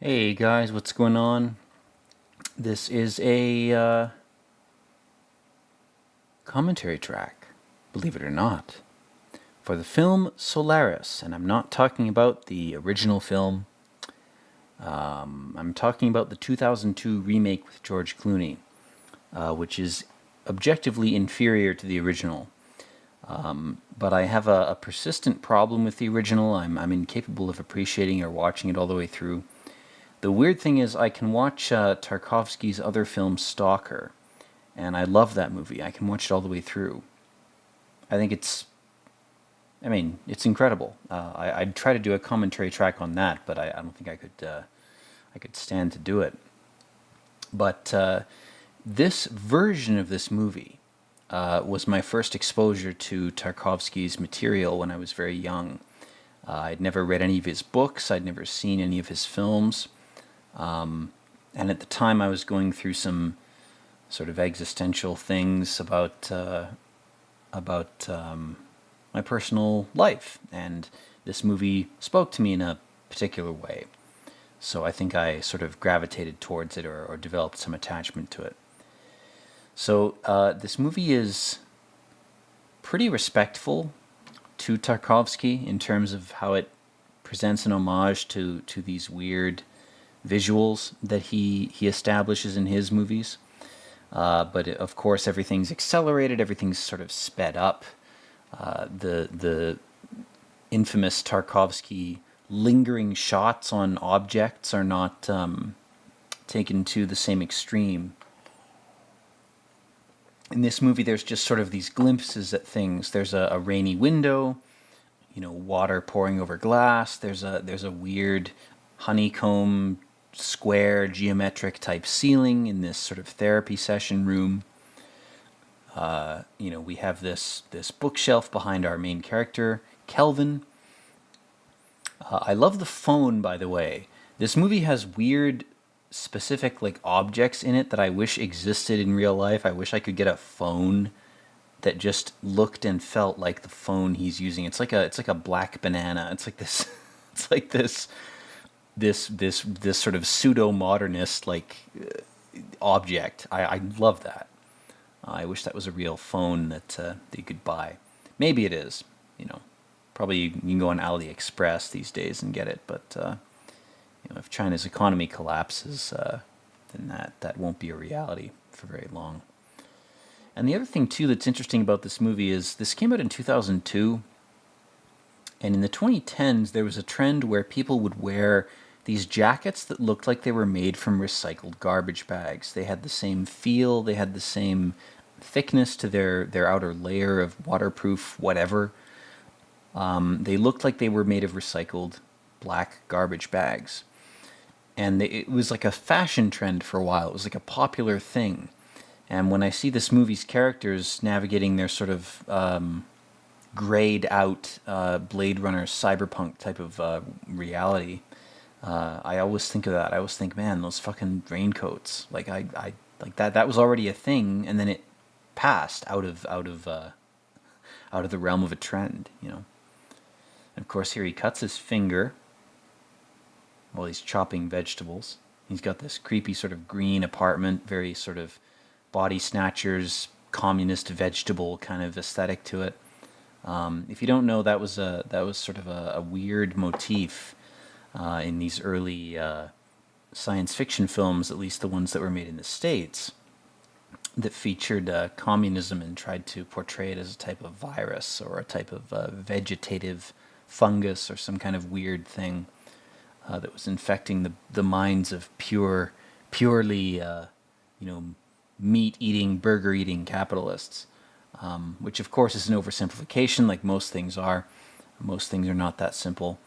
Hey guys, what's going on? This is a commentary track, believe it or not, for the film Solaris. And I'm not talking about the original film. I'm talking about the 2002 remake with George Clooney, which is objectively inferior to the original. But I have a persistent problem with the original. I'm incapable of appreciating or watching it all the way through. The weird thing is I can watch Tarkovsky's other film, Stalker, and I love that movie. I can watch it all the way through. I think it's incredible. I'd try to do a commentary track on that, but I don't think I could stand to do it. But this version of this movie was my first exposure to Tarkovsky's material when I was very young. I'd never read any of his books. I'd never seen any of his films. And at the time, I was going through some sort of existential things about my personal life, and this movie spoke to me in a particular way. So I think I sort of gravitated towards it, or developed some attachment to it. So this movie is pretty respectful to Tarkovsky in terms of how it presents an homage to these weird visuals that he establishes in his movies. But of course, everything's accelerated, everything's sort of sped up. The infamous Tarkovsky lingering shots on objects are not taken to the same extreme. In this movie, there's just sort of these glimpses at things. There's a rainy window, water pouring over glass. There's a weird honeycomb square geometric type ceiling in this sort of therapy session room. We have this bookshelf behind our main character, Kelvin. I love the phone, by the way. This movie has weird, specific objects in it that I wish existed in real life. I wish I could get a phone that just looked and felt like the phone he's using. It's like a black banana. It's like this. It's like this sort of pseudo modernist object. I love that. I wish that was a real phone that you could buy. Maybe it is. Probably you can go on AliExpress these days and get it. But if China's economy collapses, then that won't be a reality for very long. And the other thing too that's interesting about this movie is this came out in 2002. And in the 2010s, there was a trend where people would wear these jackets that looked like they were made from recycled garbage bags. They had the same feel, they had the same thickness to their outer layer of waterproof whatever. They looked like they were made of recycled black garbage bags. And it was like a fashion trend for a while. It was like a popular thing. And when I see this movie's characters navigating their sort of grayed out Blade Runner cyberpunk type of reality, I always think of that. I always think, man, those fucking raincoats. Like that was already a thing, and then it passed out of the realm of a trend, And of course, here he cuts his finger while he's chopping vegetables. He's got this creepy sort of green apartment, very sort of body snatchers, communist vegetable kind of aesthetic to it. If you don't know, that was sort of a weird motif in these early science fiction films, at least the ones that were made in the States, that featured communism and tried to portray it as a type of virus or a type of vegetative fungus or some kind of weird thing that was infecting the minds of purely meat-eating, burger-eating capitalists. Which of course is an oversimplification, like most things are. Most things are not that simple.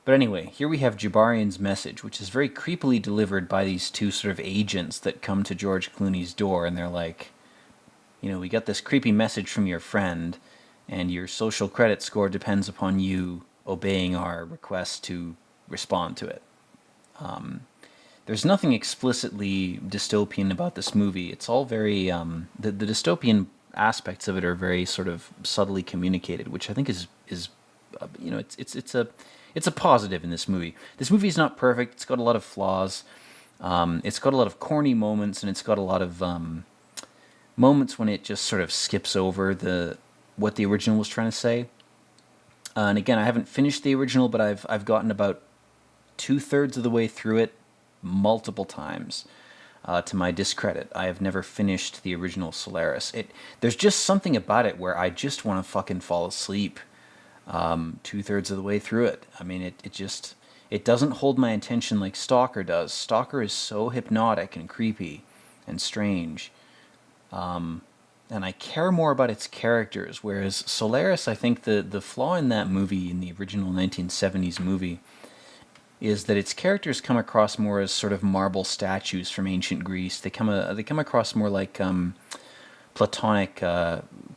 But anyway, here we have Jabarian's message, which is very creepily delivered by these two sort of agents that come to George Clooney's door, and they're like, we got this creepy message from your friend, and your social credit score depends upon you obeying our request to respond to it. There's nothing explicitly dystopian about this movie. It's all very the dystopian aspects of it are very sort of subtly communicated, which I think is it's a positive in this movie. This movie is not perfect. It's got a lot of flaws. It's got a lot of corny moments, and it's got a lot of moments when it just sort of skips over what the original was trying to say. And again, I haven't finished the original, but I've gotten about 2/3 of the way through it multiple times. To my discredit, I have never finished the original Solaris. There's just something about it where I just want to fucking fall asleep 2/3 of the way through it. I mean, it doesn't hold my attention like Stalker does. Stalker is so hypnotic and creepy and strange. And I care more about its characters, whereas Solaris, I think the flaw in that movie, in the original 1970s movie, is that its characters come across more as sort of marble statues from ancient Greece. They come across more like Platonic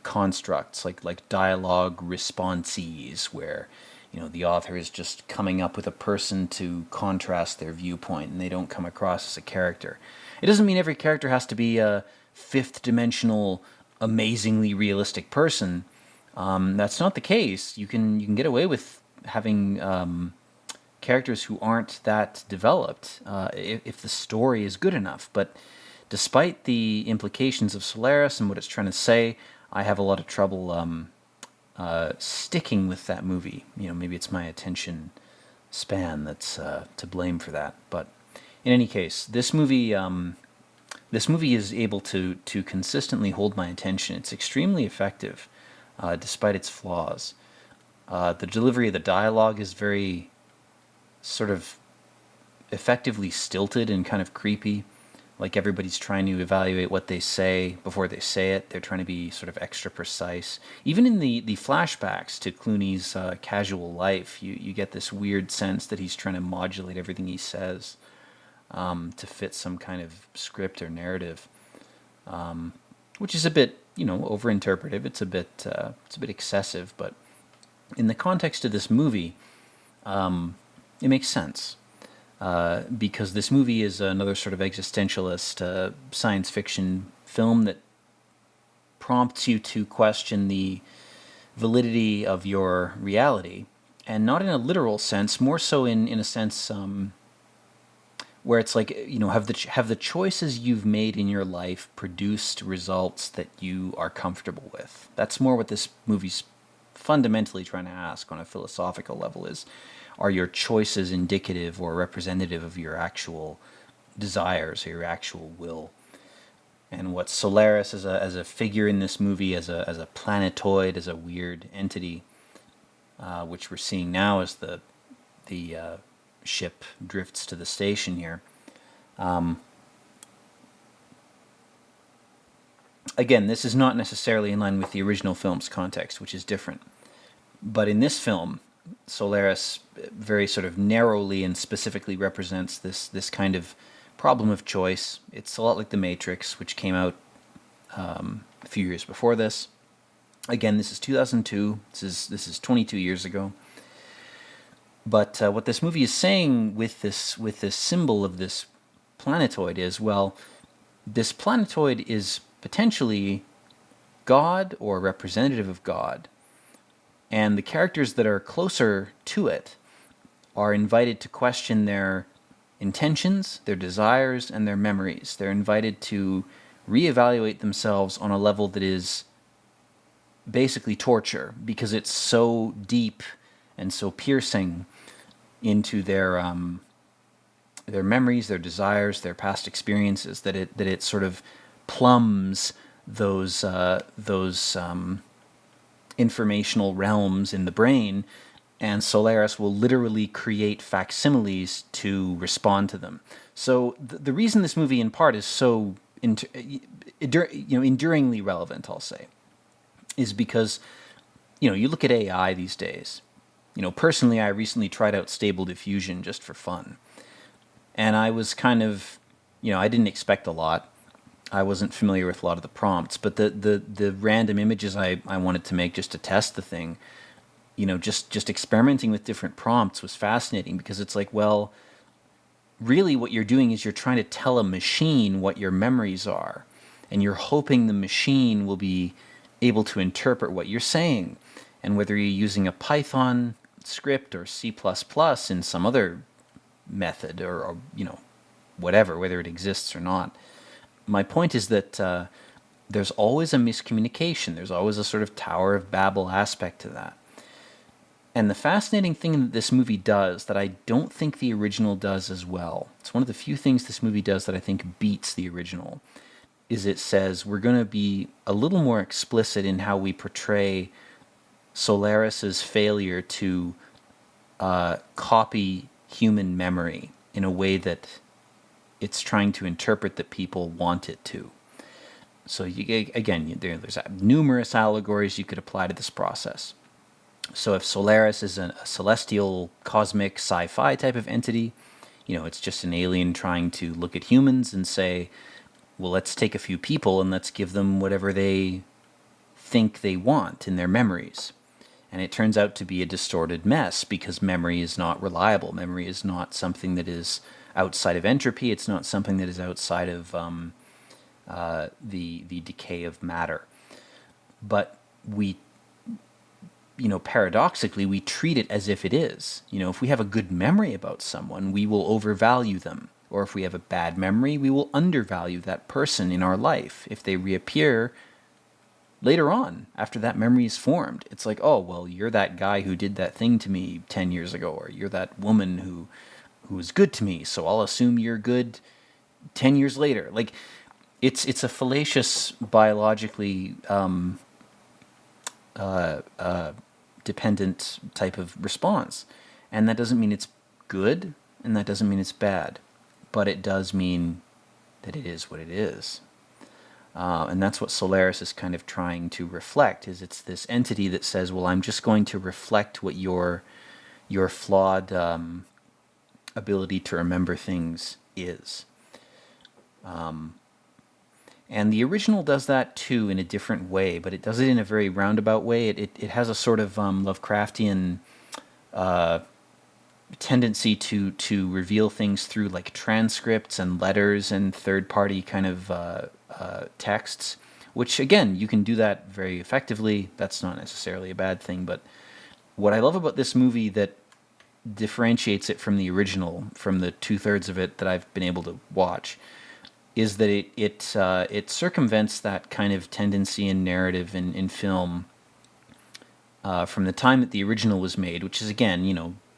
constructs, like dialogue responsees, where the author is just coming up with a person to contrast their viewpoint, and they don't come across as a character. It doesn't mean every character has to be a fifth-dimensional, amazingly realistic person. That's not the case. You can get away with having characters who aren't that developed if the story is good enough. But despite the implications of Solaris and what it's trying to say, I have a lot of trouble sticking with that movie. Maybe it's my attention span that's to blame for that. But in any case, this movie is able to consistently hold my attention. It's extremely effective, despite its flaws. The delivery of the dialogue is very sort of effectively stilted and kind of creepy. Like everybody's trying to evaluate what they say before they say it. They're trying to be sort of extra precise. Even in the flashbacks to Clooney's casual life, you get this weird sense that he's trying to modulate everything he says to fit some kind of script or narrative, which is a bit, over-interpretive. It's a bit excessive, but in the context of this movie, it makes sense. Because this movie is another sort of existentialist science fiction film that prompts you to question the validity of your reality, and not in a literal sense, more so in a sense where it's like, have the choices you've made in your life produced results that you are comfortable with? That's more what this movie's fundamentally trying to ask on a philosophical level is, are your choices indicative or representative of your actual desires or your actual will? And what Solaris as a figure in this movie, as a planetoid, as a weird entity, which we're seeing now as the ship drifts to the station here. Again, this is not necessarily in line with the original film's context, which is different. But in this film, Solaris very sort of narrowly and specifically represents this kind of problem of choice. It's a lot like The Matrix, which came out a few years before this. Again, this is 2002. This is 22 years ago. But what this movie is saying with this symbol of this planetoid is, well, this planetoid is potentially God or representative of God. And the characters that are closer to it are invited to question their intentions, their desires, and their memories. They're invited to reevaluate themselves on a level that is basically torture, because it's so deep and so piercing into their memories, their desires, their past experiences, that it sort of plumbs those informational realms in the brain, and Solaris will literally create facsimiles to respond to them. So the reason this movie in part is so enduringly relevant, I'll say, is because you look at AI these days. Personally, I recently tried out Stable Diffusion just for fun, and I was kind of, I didn't expect a lot. I wasn't familiar with a lot of the prompts, but the random images I wanted to make just to test the thing, just experimenting with different prompts was fascinating, because it's like, well, really what you're doing is you're trying to tell a machine what your memories are, and you're hoping the machine will be able to interpret what you're saying. And whether you're using a Python script or C++ in some other method or whatever, whether it exists or not. My point is that there's always a miscommunication. There's always a sort of Tower of Babel aspect to that. And the fascinating thing that this movie does that I don't think the original does as well, it's one of the few things this movie does that I think beats the original, is it says we're going to be a little more explicit in how we portray Solaris's failure to copy human memory in a way that it's trying to interpret that people want it to. So there's numerous allegories you could apply to this process. So if Solaris is a celestial, cosmic, sci-fi type of entity, it's just an alien trying to look at humans and say, well, let's take a few people and let's give them whatever they think they want in their memories. And it turns out to be a distorted mess because memory is not reliable. Memory is not something that is outside of entropy. It's not something that is outside of the decay of matter. But we, paradoxically, we treat it as if it is. If we have a good memory about someone, we will overvalue them. Or if we have a bad memory, we will undervalue that person in our life. If they reappear later on, after that memory is formed, it's like, oh, well, you're that guy who did that thing to me 10 years ago, or you're that woman who was good to me, so I'll assume you're good 10 years later. Like, it's a fallacious, biologically dependent type of response. And that doesn't mean it's good, and that doesn't mean it's bad. But it does mean that it is what it is. And that's what Solaris is kind of trying to reflect, is it's this entity that says, well, I'm just going to reflect what your flawed ability to remember things is. And the original does that too in a different way, but it does it in a very roundabout way. It has a sort of Lovecraftian tendency to reveal things through like transcripts and letters and third-party kind of texts, which again, you can do that very effectively. That's not necessarily a bad thing, but what I love about this movie that differentiates it from the original, from the 2/3 of it that I've been able to watch, is that it circumvents that kind of tendency in narrative in film from the time that the original was made, which is, again,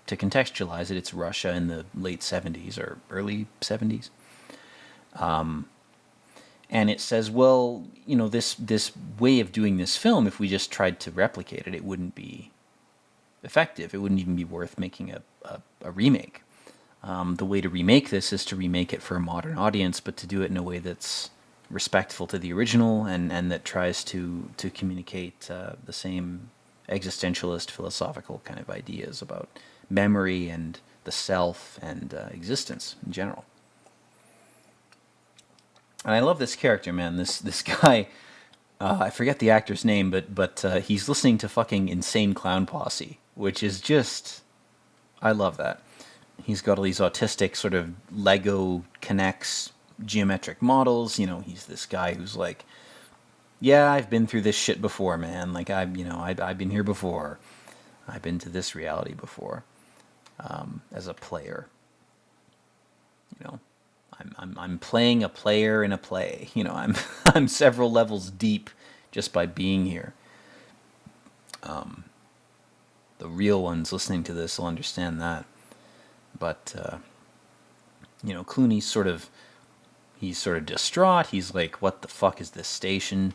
to contextualize it, it's Russia in the late 70s or early 70s. And it says, well, this way of doing this film, if we just tried to replicate it, it wouldn't be effective. It wouldn't even be worth making a remake. The way to remake this is to remake it for a modern audience, but to do it in a way that's respectful to the original and that tries to communicate the same existentialist philosophical kind of ideas about memory and the self and existence in general. And I love this character, man. This guy, I forget the actor's name, but he's listening to fucking Insane Clown Posse, which is just, I love that. He's got all these autistic sort of Lego connects geometric models. He's this guy who's like, yeah, I've been through this shit before, man. Like I've been here before. I've been to this reality before. As a player, I'm playing a player in a play. I'm several levels deep just by being here. The real ones listening to this will understand that. But Clooney's he's sort of distraught. He's like, what the fuck is this station?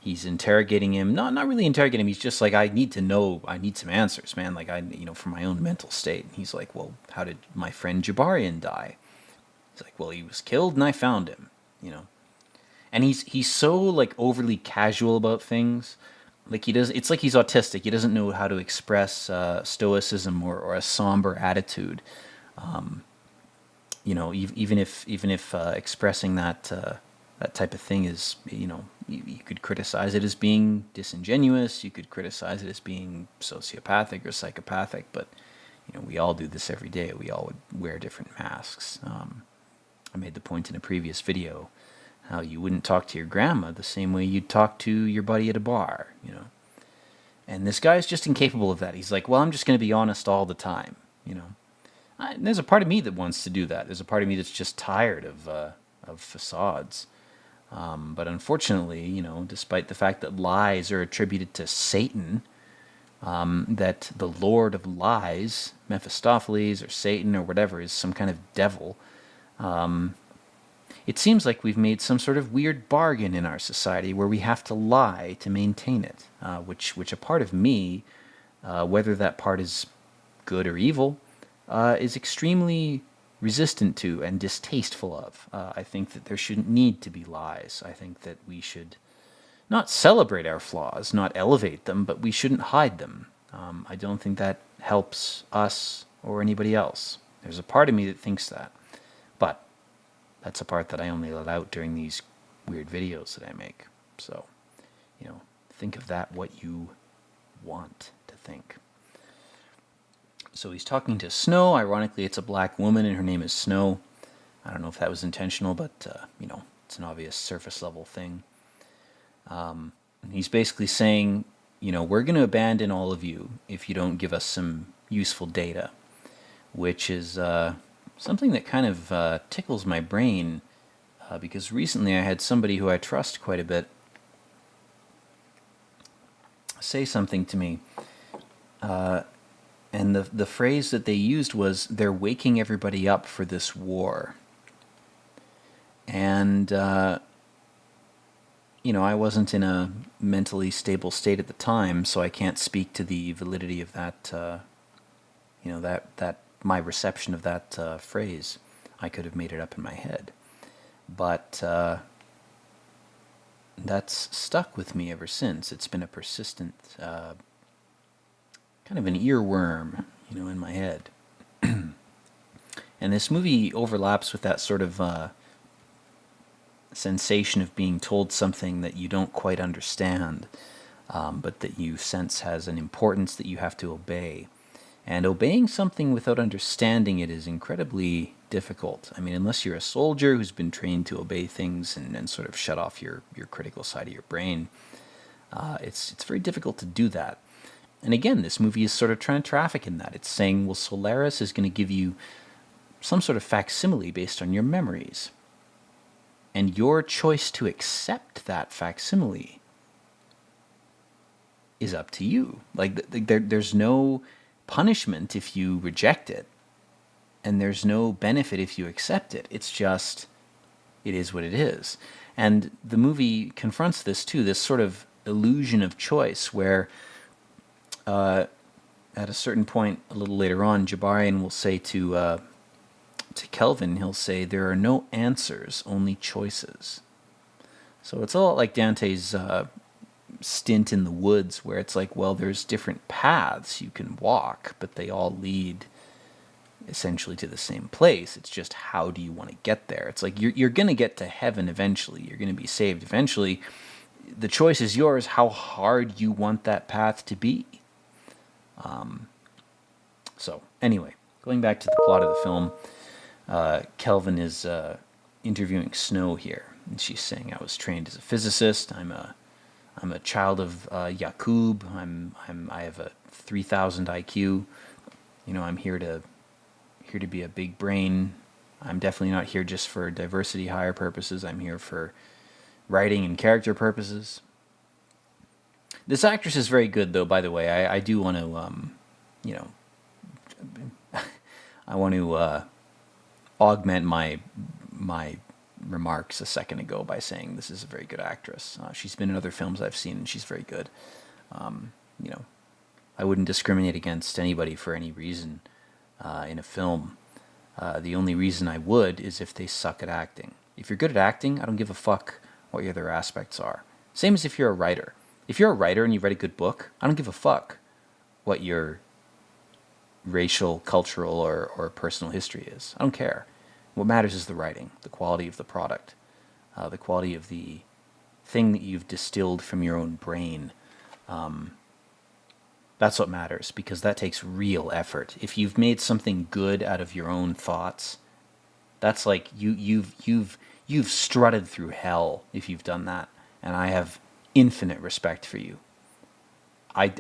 He's interrogating him. Not really interrogating him. He's just like, I need some answers, man. Like, for my own mental state. And he's like, well, how did my friend Jabarian die? He's like, well, he was killed and I found him, And he's so like overly casual about things. Like it's like he's autistic. He doesn't know how to express stoicism or a somber attitude. Even if expressing that type of thing is, you could criticize it as being disingenuous. You could criticize it as being sociopathic or psychopathic. But we all do this every day. We all would wear different masks. I made the point in a previous video how you wouldn't talk to your grandma the same way you'd talk to your buddy at a bar. And this guy's just incapable of that. He's like, well, I'm just going to be honest all the time, you know. And there's a part of me that wants to do that. There's a part of me that's just tired of facades. But unfortunately, you know, despite the fact that lies are attributed to Satan, that the Lord of Lies, Mephistopheles or Satan or whatever, is some kind of devil, it seems like we've made some sort of weird bargain in our society where we have to lie to maintain it, which a part of me, whether that part is good or evil, is extremely resistant to and distasteful of. I think that there shouldn't need to be lies. I think that we should not celebrate our flaws, not elevate them, but we shouldn't hide them. I don't think that helps us or anybody else. There's a part of me that thinks that. But that's a part that I only let out during these weird videos that I make. So, you know, think of that what you want to think. So he's talking to Snow. Ironically, it's a black woman, and her name is Snow. I don't know if that was intentional, but, you know, it's an obvious surface level thing. He's basically saying, you know, we're going to abandon all of you if you don't give us some useful data, which is something that kind of tickles my brain, because recently I had somebody who I trust quite a bit say something to me. And the phrase that they used was, they're waking everybody up for this war. And, you know, I wasn't in a mentally stable state at the time, so I can't speak to the validity of that, you know, that my reception of that phrase. I could have made it up in my head. But that's stuck with me ever since. It's been a persistent kind of an earworm, you know, in my head. And this movie overlaps with that sort of sensation of being told something that you don't quite understand, but that you sense has an importance that you have to obey. And obeying something without understanding it is incredibly difficult. I mean, unless you're a soldier who's been trained to obey things and sort of shut off your critical side of your brain, it's very difficult to do that. And again, this movie is sort of trying to traffic in that. It's saying, well, Solaris is going to give you some sort of facsimile based on your memories. And your choice to accept that facsimile is up to you. Like, there's no punishment if you reject it, and there's no benefit if you accept it. It's just, it is what it is. And the movie confronts this too, this sort of illusion of choice where at a certain point, a little later on, Jabarian will say to Kelvin, he'll say, there are no answers, only choices. So it's a lot like Dante's stint in the woods, where it's like, well, there's different paths you can walk, but they all lead essentially to the same place. It's just, how do you want to get there? It's like, you're going to get to heaven eventually. You're going to be saved eventually. The choice is yours, how hard you want that path to be. So anyway, going back to the plot of the film, Kelvin is interviewing Snow here, and she's saying, I was trained as a physicist. I'm a child of Yakub. I have a 3,000 IQ. You know, I'm here to be a big brain. I'm definitely not here just for diversity hire purposes. I'm here for writing and character purposes. This actress is very good, though, by the way. I do want to, you know, I want to augment my remarks a second ago by saying this is a very good actress. She's been in other films I've seen, and she's very good. You know, I wouldn't discriminate against anybody for any reason in a film. The only reason I would is if they suck at acting. If you're good at acting, I don't give a fuck what your other aspects are. Same as if you're a writer. If you're a writer and you write a good book, I don't give a fuck what your racial, cultural, or personal history is. I don't care. What matters is the writing, the quality of the product, the quality of the thing that you've distilled from your own brain. That's what matters, because that takes real effort. If you've made something good out of your own thoughts, that's like you've strutted through hell if you've done that, and I have infinite respect for you. I,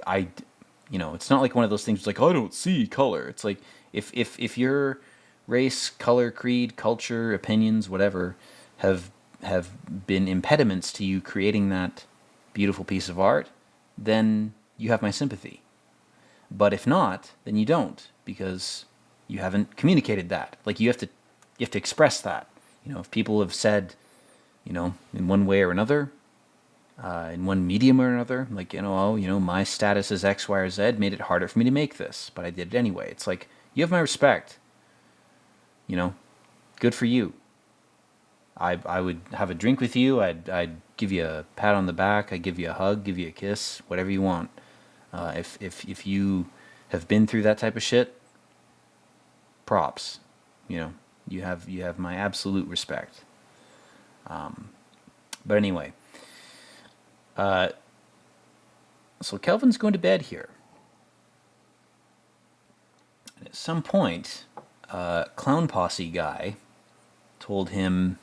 it's not like one of those things. It's like I don't see color. It's like if your race, color, creed, culture, opinions, whatever, have have been impediments to you creating that beautiful piece of art, then you have my sympathy. But if not, then you don't, because you haven't communicated that. Like you have to express that. If people have said, in one way or another, in one medium or another, like, oh, my status as X, Y, or Z made it harder for me to make this, but I did it anyway. It's like, you have my respect. Good for you. I would have a drink with you. I'd give you a pat on the back. I'd give you a hug, give you a kiss, whatever you want. If you have been through that type of shit, props. You have my absolute respect. But anyway, so Kelvin's going to bed here. And at some point, Clown Posse guy told him,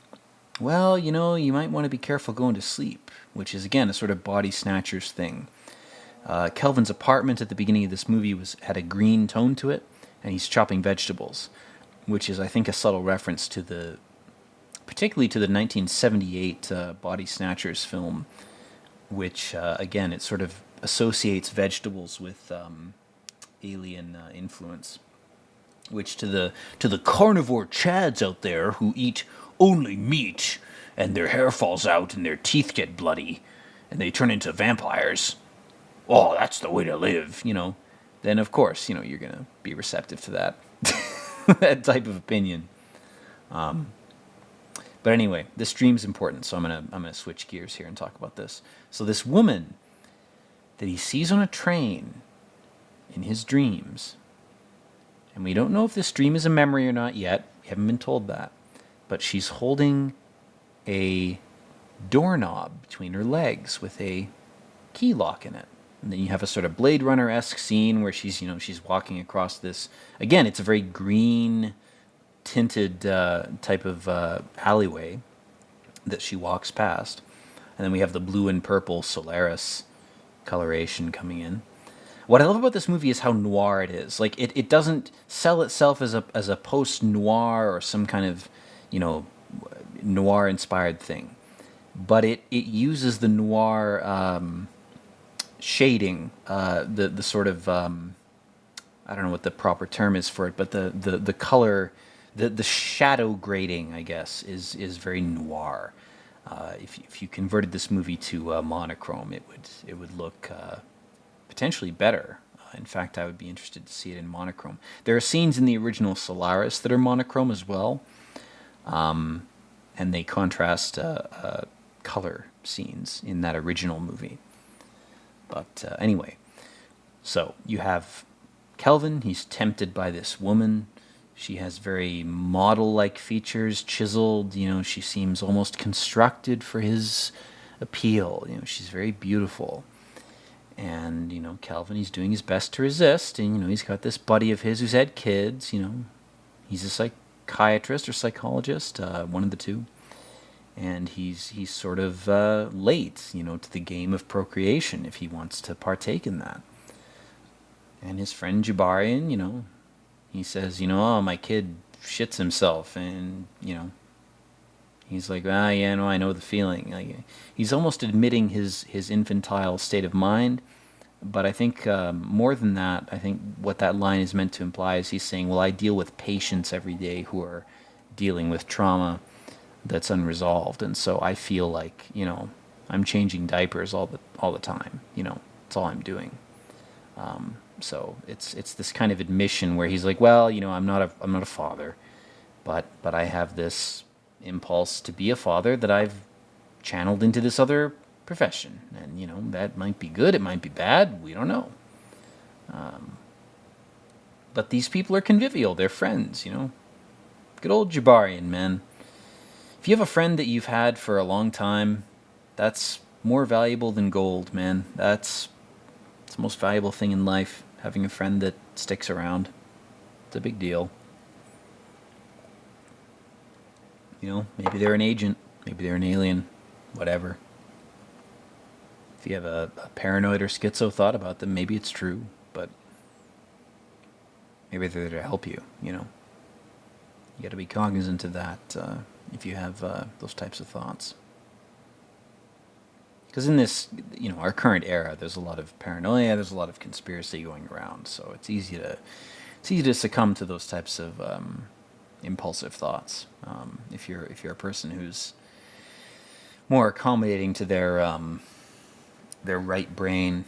well, you might want to be careful going to sleep, which is, again, a sort of body snatchers thing. Kelvin's apartment at the beginning of this movie had a green tone to it, and he's chopping vegetables, which is, I think, a subtle reference to particularly to the 1978 Body Snatchers film, which, again, it sort of associates vegetables with alien influence, which to the carnivore chads out there who eat only meat and their hair falls out and their teeth get bloody and they turn into vampires, oh, that's the way to live, then of course, you're going to be receptive to that, that type of opinion. But anyway, this dream's important, so I'm gonna switch gears here and talk about this. So this woman that he sees on a train in his dreams, and we don't know if this dream is a memory or not yet. We haven't been told that, but she's holding a doorknob between her legs with a key lock in it. And then you have a sort of Blade Runner-esque scene where she's walking across this. Again, it's a very green tinted type of alleyway that she walks past. And then we have the blue and purple Solaris coloration coming in. What I love about this movie is how noir it is. Like, it doesn't sell itself as a post-noir or some kind of, noir-inspired thing. But it uses the noir shading, the sort of, I don't know what the proper term is for it, but the color, the shadow grading, I guess, is very noir. If you converted this movie to monochrome, it would look potentially better. In fact, I would be interested to see it in monochrome. There are scenes in the original Solaris that are monochrome as well, and they contrast color scenes in that original movie. But anyway, so you have Kelvin. He's tempted by this woman. She has very model-like features, chiseled. She seems almost constructed for his appeal. She's very beautiful. And, Kelvin, he's doing his best to resist. And, he's got this buddy of his who's had kids. He's a psychiatrist or psychologist, one of the two. And he's sort of late, to the game of procreation if he wants to partake in that. And his friend Jabarian, he says, oh, my kid shits himself. And, he's like, yeah, no, I know the feeling. Like, he's almost admitting his infantile state of mind. But I think more than that, I think what that line is meant to imply is he's saying, well, I deal with patients every day who are dealing with trauma that's unresolved. And so I feel like, I'm changing diapers all the time. That's all I'm doing. So it's this kind of admission where he's like, well, I'm not a father, but I have this impulse to be a father that I've channeled into this other profession, and that might be good, it might be bad, we don't know. But these people are convivial, they're friends, Good old Jabarian, man. If you have a friend that you've had for a long time, that's more valuable than gold, man. It's the most valuable thing in life, having a friend that sticks around. It's a big deal. Maybe they're an agent, maybe they're an alien, whatever. If you have a paranoid or schizo thought about them, maybe it's true, but maybe they're there to help you, you know? You got to be cognizant of that if you have those types of thoughts. Because in this, you know, our current era, there's a lot of paranoia, there's a lot of conspiracy going around, so it's easy to succumb to those types of impulsive thoughts. If you're a person who's more accommodating to their right brain.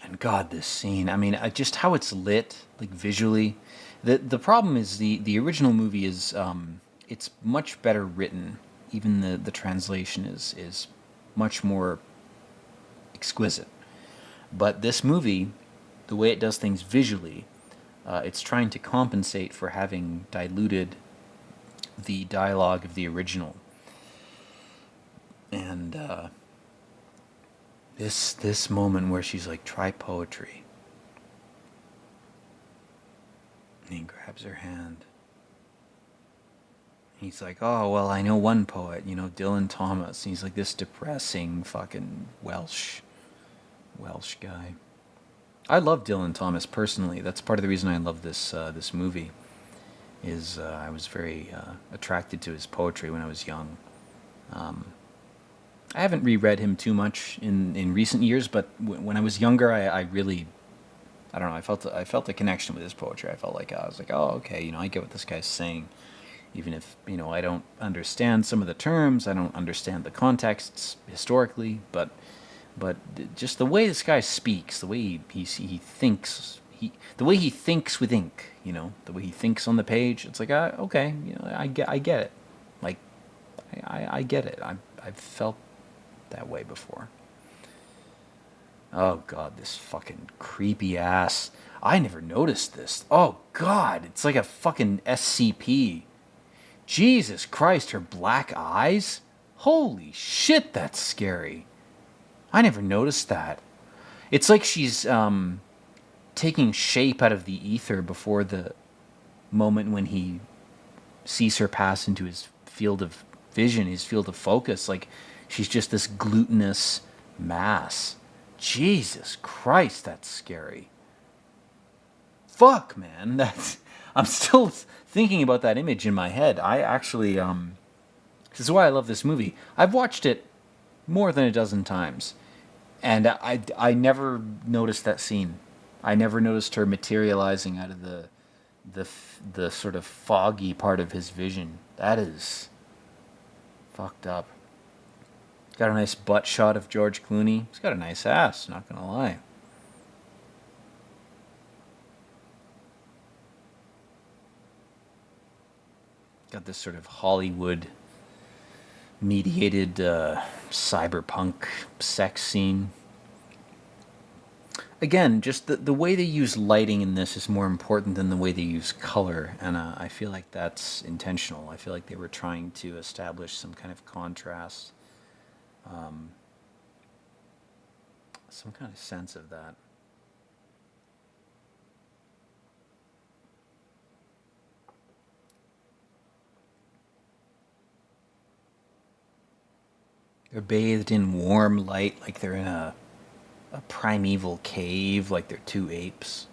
And God, this scene, I mean, just how it's lit, like visually. The problem is the original movie is it's much better written. Even the translation is much more exquisite. But this movie, the way it does things visually, it's trying to compensate for having diluted the dialogue of the original. And this moment where she's like, try poetry. And he grabs her hand. He's like, oh, well, I know one poet, you know, Dylan Thomas. And he's like this depressing fucking Welsh guy. I love Dylan Thomas personally. That's part of the reason I love this movie. Is I was very attracted to his poetry when I was young. I haven't reread him too much in recent years, but when I was younger, I really, I don't know, I felt a connection with his poetry. I felt like I was like, oh, okay, you know, I get what this guy's saying, even if, you know, I don't understand some of the terms, I don't understand the contexts historically, but just the way this guy speaks, the way he thinks, the way he thinks with ink, you know, the way he thinks on the page, it's like, okay, you know, I get it, like, I get it. I've felt that way before. Oh God, this fucking creepy ass. I never noticed this. Oh God, it's like a fucking SCP. Jesus Christ, her black eyes? Holy shit, that's scary. I never noticed that. It's like she's taking shape out of the ether before the moment when he sees her pass into his field of vision, his field of focus. Like, she's just this glutinous mass. Jesus Christ, that's scary. Fuck, man. I'm still thinking about that image in my head. I actually, this is why I love this movie. I've watched it more than a dozen times, and I never noticed that scene. I never noticed her materializing out of the sort of foggy part of his vision. That is fucked up. Got a nice butt shot of George Clooney. He's got a nice ass, not gonna lie. Got this sort of Hollywood mediated cyberpunk sex scene. Again, just the way they use lighting in this is more important than the way they use color, and I feel like that's intentional. I feel like they were trying to establish some kind of contrast, some kind of sense of that. They're bathed in warm light, like they're in a primeval cave, like they're two apes.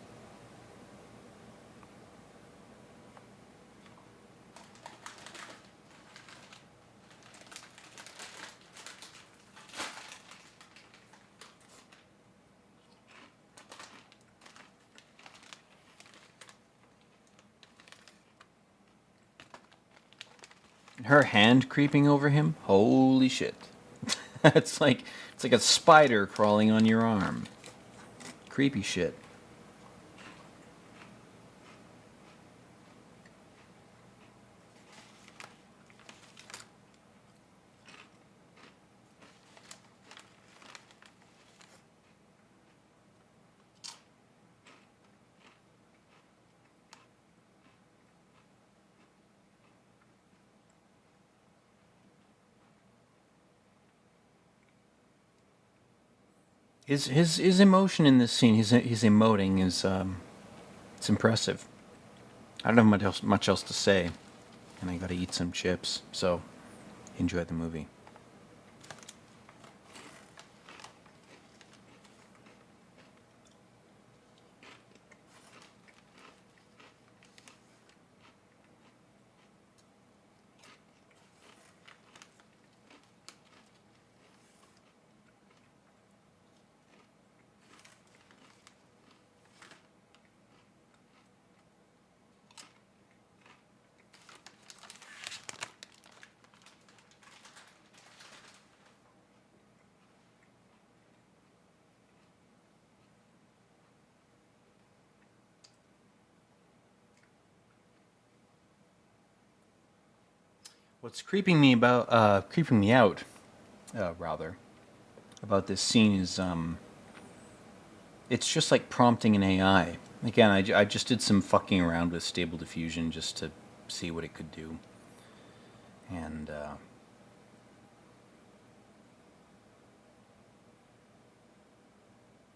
Her hand creeping over him? Holy shit. it's like a spider crawling on your arm. Creepy shit. His emotion in this scene, his emoting is it's impressive. I don't have much else to say, and I got to eat some chips. So enjoy the movie. What's creeping me out, rather, about this scene is it's just like prompting an AI. Again, I just did some fucking around with Stable Diffusion just to see what it could do. And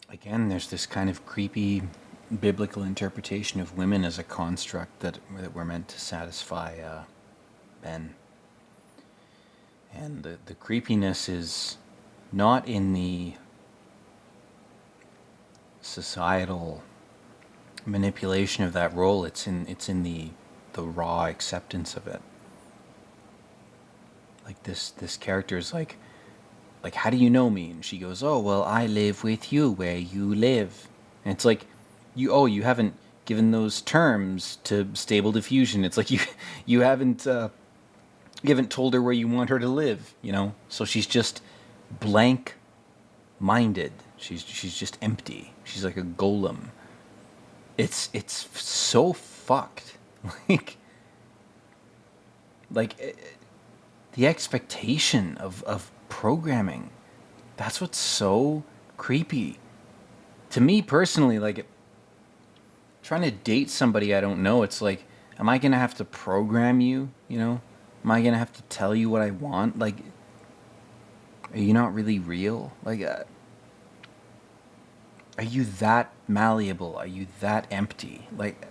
again, there's this kind of creepy biblical interpretation of women as a construct that we're meant to satisfy men. And the creepiness is not in the societal manipulation of that role. It's in the raw acceptance of it. Like this character is like, how do you know me? And she goes, oh well, I live with you where you live. And it's like, you haven't given those terms to Stable Diffusion. It's like you haven't told her where you want her to live, you know. So she's just blank minded. She's just empty. She's like a golem. It's so fucked. like the expectation of programming. That's what's so creepy. To me personally, like trying to date somebody I don't know, it's like, am I gonna have to program you, you know? Am I gonna have to tell you what I want? Like, are you not really real? Like, are you that malleable? Are you that empty? Like,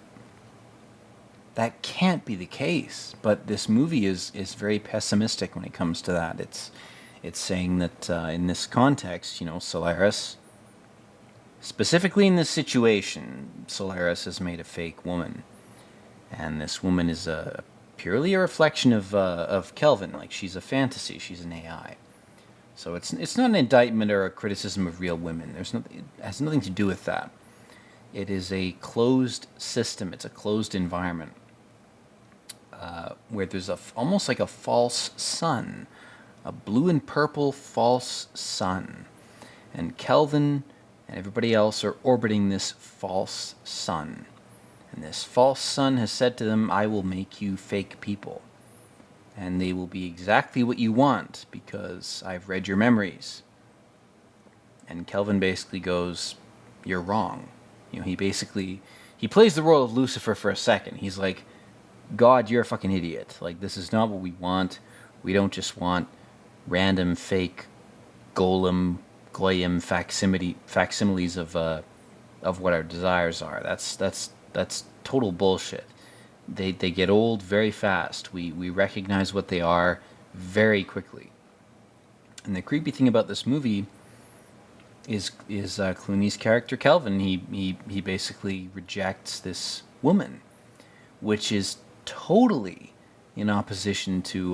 that can't be the case. But this movie is very pessimistic when it comes to that. It's saying that in this context, you know, Solaris, specifically in this situation, Solaris has made a fake woman, and this woman is purely a reflection of Kelvin. Like, she's a fantasy. She's an AI. So it's not an indictment or a criticism of real women. It has nothing to do with that. It is a closed system. It's a closed environment where there's almost like a false sun, a blue and purple false sun, and Kelvin and everybody else are orbiting this false sun. And this false sun has said to them, I will make you fake people. And they will be exactly what you want because I've read your memories. And Kelvin basically goes, you're wrong. You know, he plays the role of Lucifer for a second. He's like, God, you're a fucking idiot. Like, this is not what we want. We don't just want random fake golem, goyim facsimiles of what our desires are. That's total bullshit. They get old very fast. We recognize what they are very quickly. And the creepy thing about this movie is Clooney's character Kelvin. He basically rejects this woman, which is totally in opposition to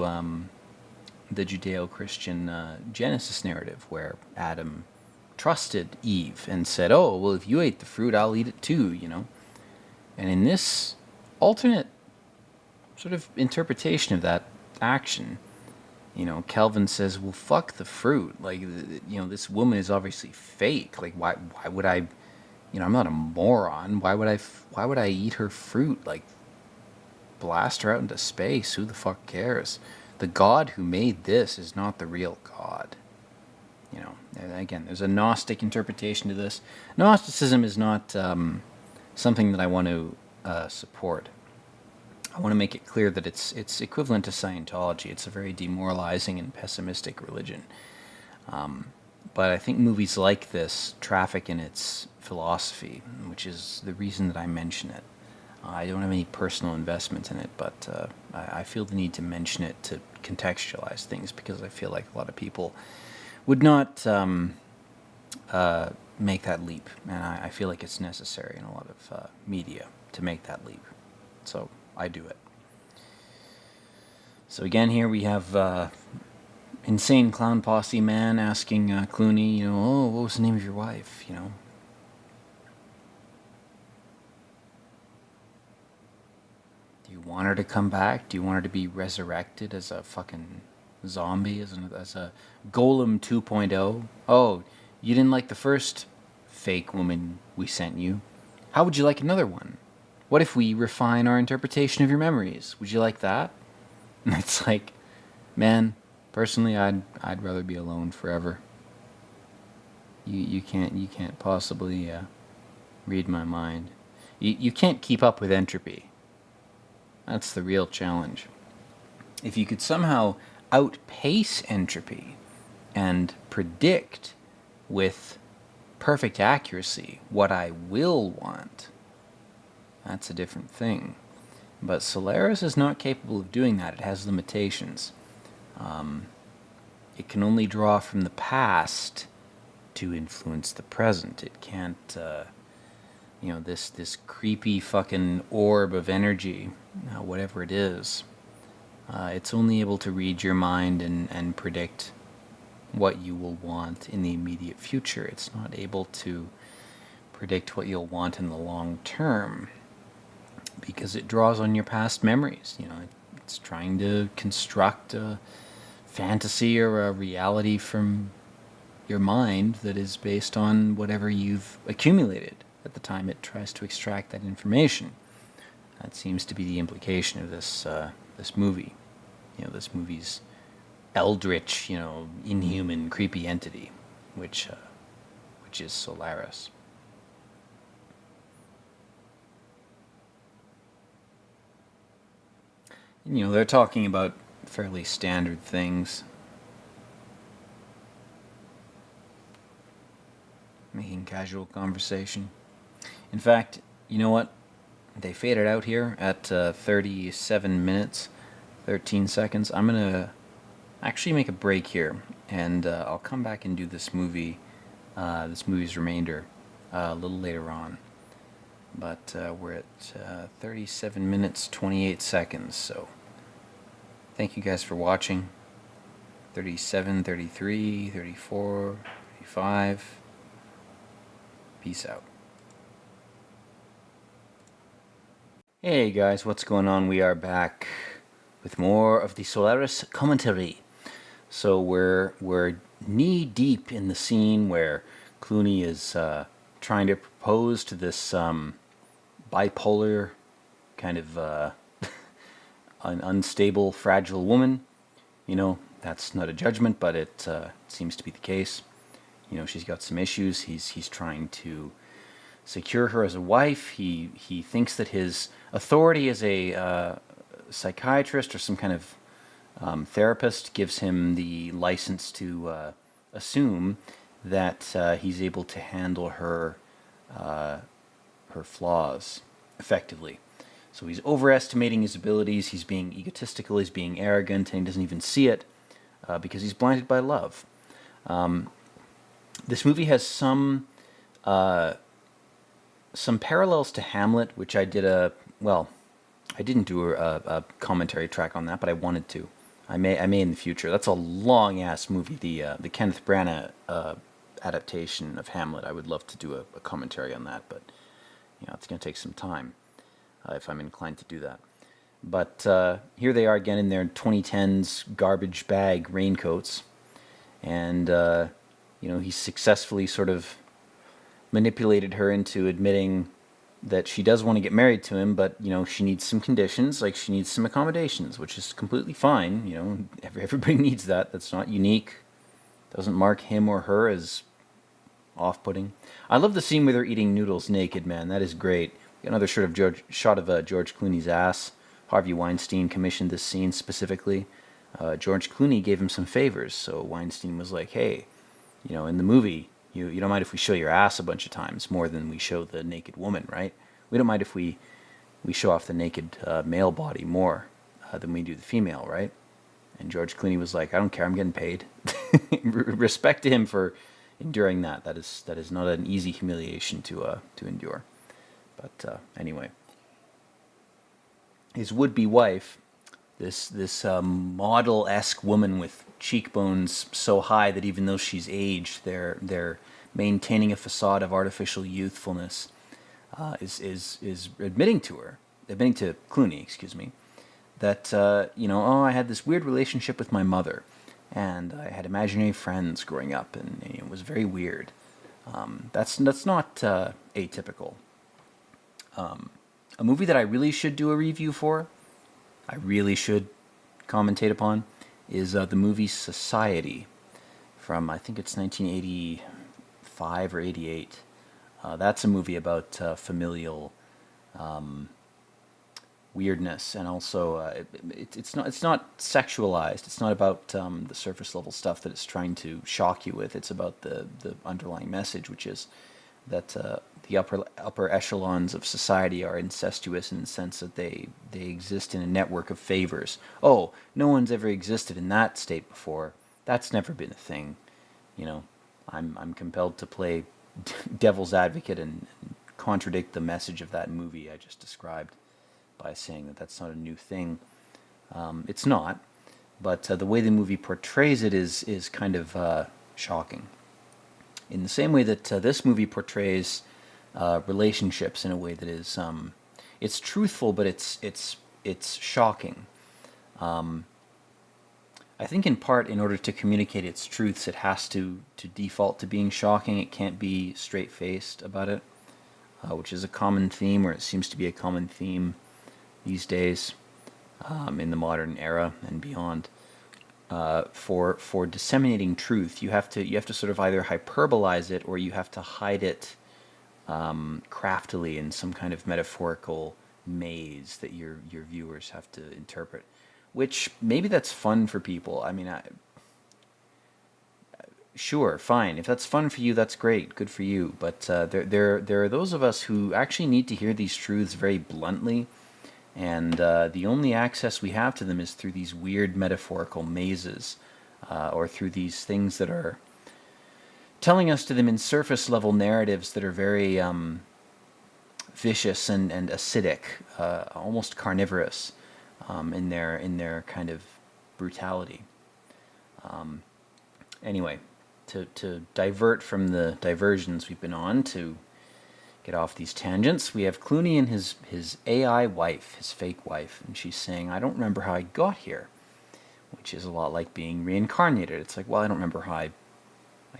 the Judeo-Christian Genesis narrative, where Adam trusted Eve and said, "Oh, well, if you ate the fruit, I'll eat it too," you know. And in this alternate sort of interpretation of that action, you know, Kelvin says, well, fuck the fruit. Like, you know, this woman is obviously fake. Like, why would I, you know, I'm not a moron. Why would I eat her fruit? Like, blast her out into space. Who the fuck cares? The God who made this is not the real God. You know, and again, there's a Gnostic interpretation to this. Gnosticism is not something that I want to support. I want to make it clear that it's equivalent to Scientology. It's a very demoralizing and pessimistic religion. But I think movies like this traffic in its philosophy, which is the reason that I mention it. I don't have any personal investment in it, but I feel the need to mention it to contextualize things, because I feel like a lot of people would not make that leap, and I feel like it's necessary in a lot of media to make that leap. So I do it. So again, here we have insane clown posse man asking Clooney, you know, oh, what was the name of your wife, you know? Do you want her to come back? Do you want her to be resurrected as a fucking zombie, as a Golem 2.0? Oh, you didn't like the first fake woman we sent you? How would you like another one? What if we refine our interpretation of your memories? Would you like that? And it's like, Man, personally, I'd rather be alone forever. You can't possibly read my mind. You can't keep up with entropy. That's the real challenge. If you could somehow outpace entropy and predict with perfect accuracy what I will want, that's a different thing. But Solaris is not capable of doing that. It has limitations. It can only draw from the past to influence the present. It can't, this creepy fucking orb of energy, whatever it is. It's only able to read your mind and predict what you will want in the immediate future. It's not able to predict what you'll want in the long term because it draws on your past memories. It's trying to construct a fantasy or a reality from your mind that is based on whatever you've accumulated at the time it tries to extract that information. That seems to be the implication of this movie. This movie's eldritch, inhuman, creepy entity, which is Solaris. And, they're talking about fairly standard things. Making casual conversation. In fact, you know what? They faded out here at 37 minutes, 13 seconds. I'm going to actually make a break here, and I'll come back and do this movie's remainder a little later on. But we're at 37 minutes, 28 seconds, so thank you guys for watching. 37, 33, 34, 35. Peace out. Hey guys, what's going on? We are back with more of the Solaris Commadtary. So we're knee deep in the scene where Clooney is trying to propose to this bipolar kind of an unstable, fragile woman. That's not a judgment, but it seems to be the case. She's got some issues. He's trying to secure her as a wife. He thinks that his authority as a psychiatrist or some kind of therapist gives him the license to assume that he's able to handle her flaws effectively. So he's overestimating his abilities. He's being egotistical. He's being arrogant, and he doesn't even see it because he's blinded by love. This movie has some parallels to Hamlet, which I didn't do a commentary track on that, but I wanted to. I may in the future. That's a long ass movie. The Kenneth Branagh adaptation of Hamlet. I would love to do a commentary on that, but it's going to take some time if I'm inclined to do that. But here they are again in their 2010s garbage bag raincoats, and he's successfully sort of manipulated her into admitting that she does want to get married to him, but she needs some conditions, like she needs some accommodations, which is completely fine. Everybody needs that. That's not unique. Doesn't mark him or her as off-putting. I love the scene where they're eating noodles naked, man. That is great. Another shot of George Clooney's ass. Harvey Weinstein commissioned this scene specifically. George Clooney gave him some favors, so Weinstein was like, hey, in the movie, you don't mind if we show your ass a bunch of times more than we show the naked woman, right? We don't mind if we show off the naked male body more than we do the female, right? And George Clooney was like, I don't care, I'm getting paid. Respect to him for enduring that. That is not an easy humiliation to endure. But anyway, his would-be wife, this model-esque woman with cheekbones so high that even though she's aged, they're maintaining a facade of artificial youthfulness, is admitting to Clooney, excuse me, that I had this weird relationship with my mother, and I had imaginary friends growing up, and it was very weird. That's not atypical. A movie that I really should do a review for, I really should commentate upon, is the movie Society from, I think it's 1985 or 88. That's a movie about familial weirdness, and also it's not sexualized. It's not about the surface level stuff that it's trying to shock you with. It's about the underlying message, which is that the upper echelons of society are incestuous in the sense that they exist in a network of favors. Oh, no one's ever existed in that state before. That's never been a thing. You know, I'm compelled to play devil's advocate and contradict the message of that movie I just described by saying that that's not a new thing. It's not, but the way the movie portrays it is kind of shocking. In the same way that this movie portrays relationships in a way that is, it's truthful, but it's shocking. I think in part, in order to communicate its truths, it has to default to being shocking. It can't be straight-faced about it, which is a common theme, or it seems to be a common theme these days, in the modern era and beyond. For disseminating truth, you have to sort of either hyperbolize it, or you have to hide it craftily in some kind of metaphorical maze that your viewers have to interpret. Which maybe that's fun for people. I mean, sure, fine. If that's fun for you, that's great. Good for you. But there are those of us who actually need to hear these truths very bluntly, and the only access we have to them is through these weird metaphorical mazes, or through these things that are telling us to them in surface level narratives that are very vicious and acidic, almost carnivorous, in their kind of brutality. Anyway, to divert from the diversions we've been on, to get off these tangents, we have Clooney and his AI wife, his fake wife, and she's saying, "I don't remember how I got here," which is a lot like being reincarnated. It's like, well, I don't remember how I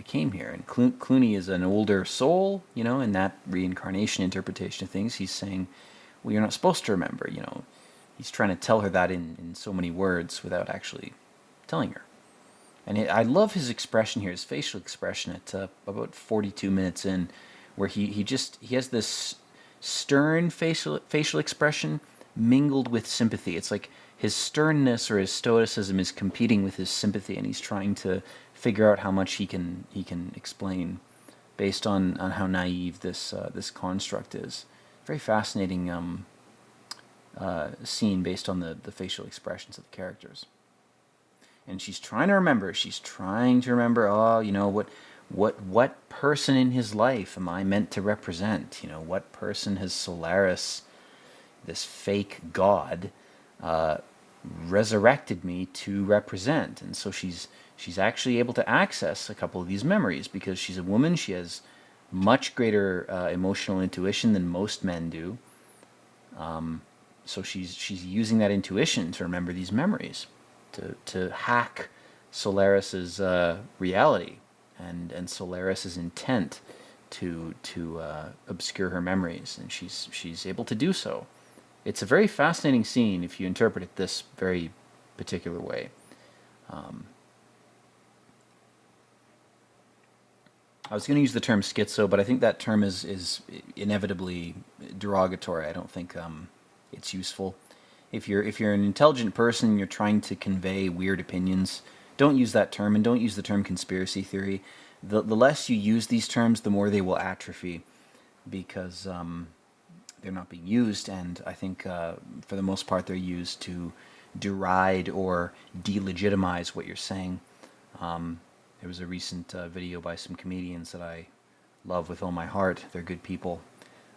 came here. And Clooney is an older soul, in that reincarnation interpretation of things. He's saying, well, you're not supposed to remember, He's trying to tell her that in so many words without actually telling her. And I love his expression here, his facial expression at about 42 minutes in, where he has this stern facial expression mingled with sympathy. It's like his sternness or his stoicism is competing with his sympathy, and he's trying to figure out how much he can explain based on how naive this construct is. Very fascinating scene based on the facial expressions of the characters. And she's trying to remember. Oh, what person in his life am I meant to represent? What person has Solaris, this fake god, resurrected me to represent? And so she's actually able to access a couple of these memories because she's a woman. She has much greater emotional intuition than most men do. So she's using that intuition to remember these memories, to hack Solaris's reality and Solaris's intent to obscure her memories, and she's able to do so. It's a very fascinating scene if you interpret it this very particular way. I was going to use the term schizo, but I think that term is inevitably derogatory. I don't think it's useful. If you're an intelligent person and you're trying to convey weird opinions, don't use that term, and don't use the term conspiracy theory. The less you use these terms, the more they will atrophy, because they're not being used, and I think for the most part they're used to deride or delegitimize what you're saying. There was a recent video by some comedians that I love with all my heart. They're good people,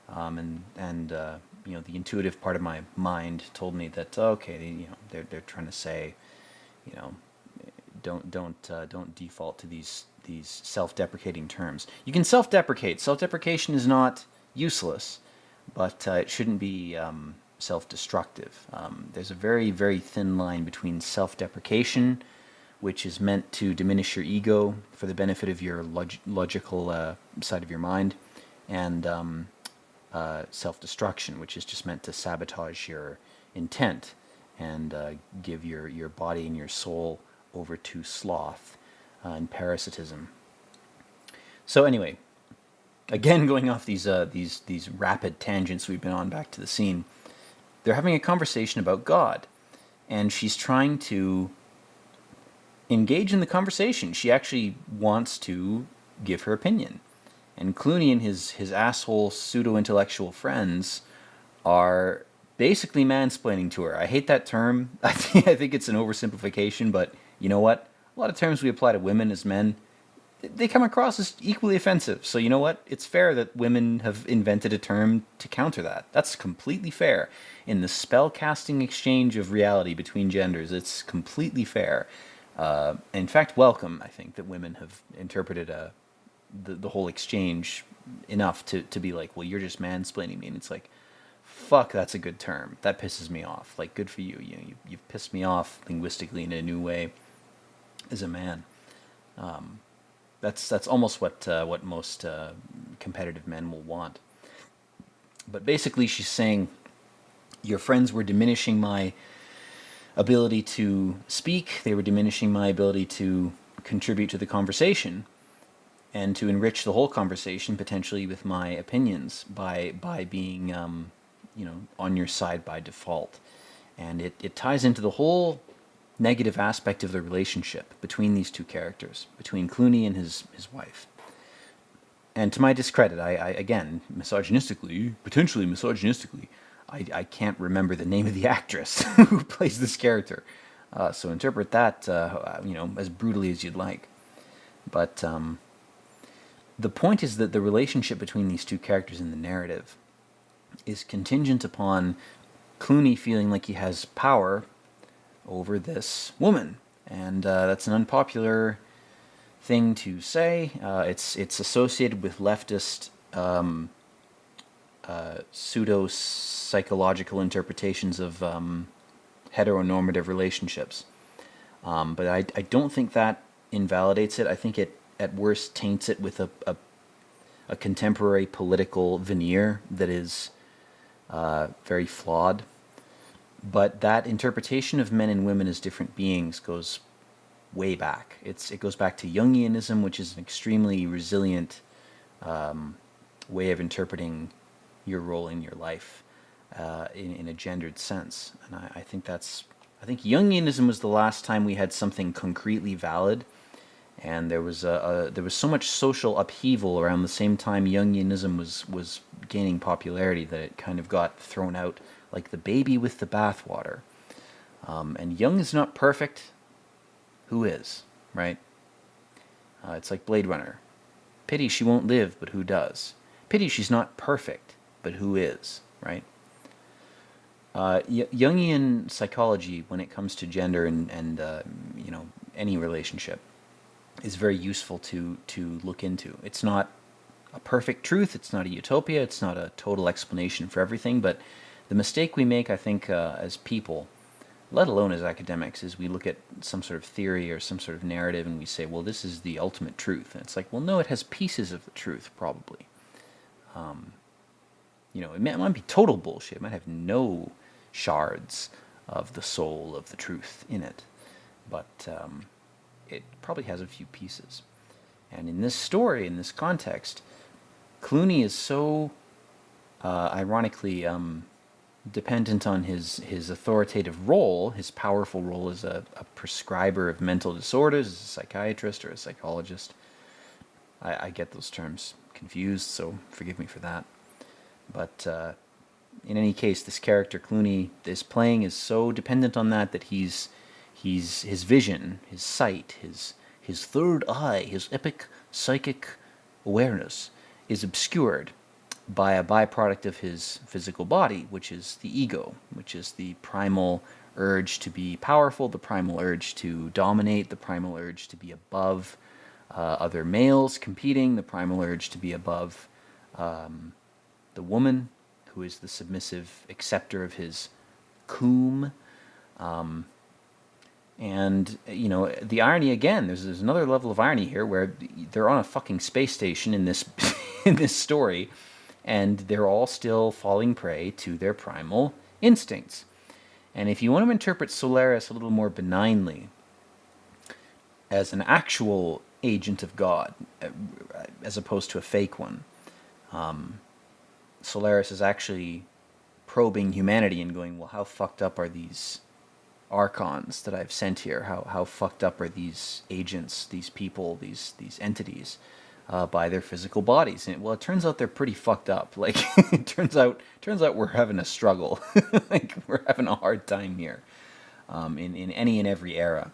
and the intuitive part of my mind told me that okay, they're trying to say, don't default to these self-deprecating terms. You can self-deprecate. Self-deprecation is not useless, but it shouldn't be self-destructive. There's a very, very thin line between self-deprecation, which is meant to diminish your ego for the benefit of your logical side of your mind, and self-destruction, which is just meant to sabotage your intent and give your body and your soul over to sloth and parasitism. So anyway, again, going off these rapid tangents we've been on back to the scene, they're having a conversation about God, and she's trying to engage in the conversation. She actually wants to give her opinion. And Clooney and his asshole pseudo-intellectual friends are basically mansplaining to her. I hate that term. I think it's an oversimplification, but you know what? A lot of terms we apply to women as men, they come across as equally offensive. So you know what? It's fair that women have invented a term to counter that. That's completely fair. In the spell-casting exchange of reality between genders, it's completely fair. In fact, welcome, I think, that women have interpreted the whole exchange enough to be like, well, you're just mansplaining me. And it's like, fuck, that's a good term. That pisses me off. Like, good for you. You've pissed me off linguistically in a new way as a man. That's almost what most competitive men will want. But basically, she's saying, your friends were diminishing my ability to speak. They were diminishing my ability to contribute to the conversation and to enrich the whole conversation potentially with my opinions by being on your side by default. And it ties into the whole negative aspect of the relationship between these two characters, between Clooney and his wife. And to my discredit, I again, potentially misogynistically, I can't remember the name of the actress who plays this character. So interpret that, as brutally as you'd like. But the point is that the relationship between these two characters in the narrative is contingent upon Clooney feeling like he has power over this woman. And that's an unpopular thing to say. It's associated with leftist pseudo-psychological interpretations of heteronormative relationships. But I don't think that invalidates it. I think it, at worst, taints it with a contemporary political veneer that is very flawed. But that interpretation of men and women as different beings goes way back. It goes back to Jungianism, which is an extremely resilient way of interpreting your role in your life in a gendered sense. And I think Jungianism was the last time we had something concretely valid. And there was so much social upheaval around the same time Jungianism was gaining popularity that it kind of got thrown out like the baby with the bathwater. And Jung is not perfect. Who is, right? It's like Blade Runner. Pity she won't live, but who does? Pity she's not perfect, but who is, right? Jungian psychology, when it comes to gender and any relationship, is very useful to look into. It's not a perfect truth. It's not a utopia. It's not a total explanation for everything. But the mistake we make, I think, as people, let alone as academics, is we look at some sort of theory or some sort of narrative and we say, well, this is the ultimate truth. And it's like, well, no, it has pieces of the truth, probably. It might be total bullshit. It might have no shards of the soul of the truth in it. But it probably has a few pieces. And in this story, in this context, Clooney is so ironically dependent on his authoritative role, his powerful role as a prescriber of mental disorders, as a psychiatrist or a psychologist. I get those terms confused, so forgive me for that. But in any case, this character Clooney is playing is so dependent on that his vision, his sight, his third eye, his epic psychic awareness is obscured by a byproduct of his physical body, which is the ego, which is the primal urge to be powerful, the primal urge to dominate, the primal urge to be above other males competing, the primal urge to be above the woman, who is the submissive acceptor of his cum. And, the irony again, there's another level of irony here where they're on a fucking space station in this in this story, and they're all still falling prey to their primal instincts. And if you want to interpret Solaris a little more benignly, as an actual agent of God, as opposed to a fake one. Solaris is actually probing humanity and going, well, how fucked up are these archons that I've sent here? How fucked up are these agents, these people, these entities, by their physical bodies? And well, it turns out they're pretty fucked up. Like it turns out we're having a struggle. Like we're having a hard time here, in any and every era.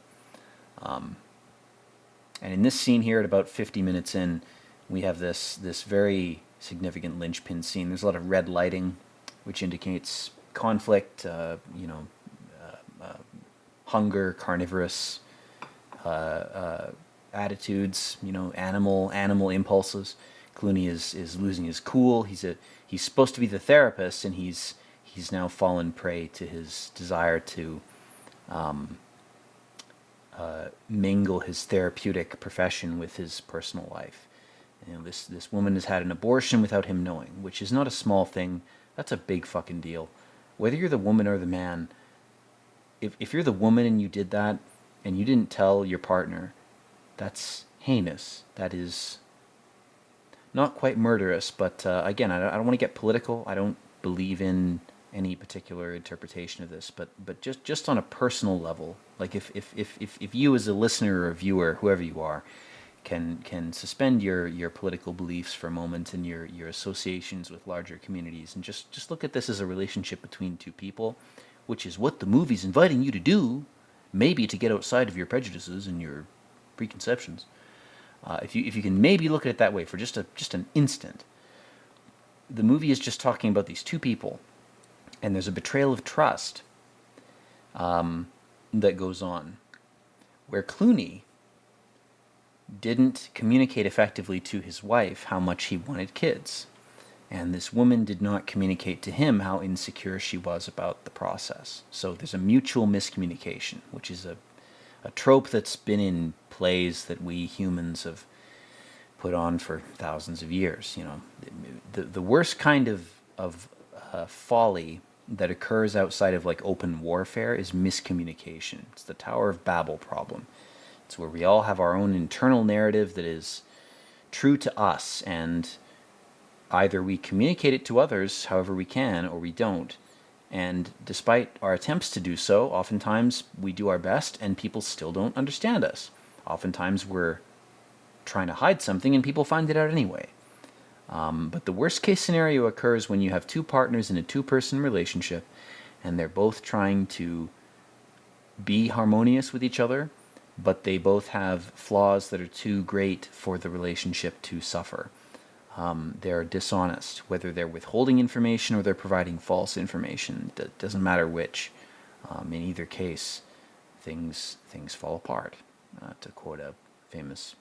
And in this scene here, at about 50 minutes in, we have this very significant linchpin scene. There's a lot of red lighting, which indicates conflict, hunger, carnivorous attitudes, animal impulses. Clooney is losing his cool. He's supposed to be the therapist, and he's now fallen prey to his desire to mingle his therapeutic profession with his personal life. This woman has had an abortion without him knowing, which is not a small thing. That's a big fucking deal. Whether you're the woman or the man, if you're the woman and you did that and you didn't tell your partner, that's heinous. That is not quite murderous, but again, I don't want to get political. I don't believe in any particular interpretation of this, but just on a personal level, like if you as a listener or a viewer, whoever you are, can suspend your political beliefs for a moment and your associations with larger communities, and just look at this as a relationship between two people, which is what the movie's inviting you to do, maybe to get outside of your prejudices and your preconceptions. If you can maybe look at it that way for just an instant, the movie is just talking about these two people, and there's a betrayal of trust that goes on, where Clooney didn't communicate effectively to his wife how much he wanted kids, and this woman did not communicate to him how insecure she was about the process. So there's a mutual miscommunication, which is a trope that's been in plays that we humans have put on for thousands of years. The worst kind of folly that occurs outside of like open warfare is miscommunication. It's the Tower of Babel problem. It's where we all have our own internal narrative that is true to us, and either we communicate it to others however we can, or we don't. And despite our attempts to do so, oftentimes we do our best and people still don't understand us. Oftentimes we're trying to hide something and people find it out anyway. But the worst case scenario occurs when you have two partners in a two-person relationship and they're both trying to be harmonious with each other, but they both have flaws that are too great for the relationship to suffer. They're dishonest, whether they're withholding information or they're providing false information. It doesn't matter which. In either case, things fall apart. To quote a famous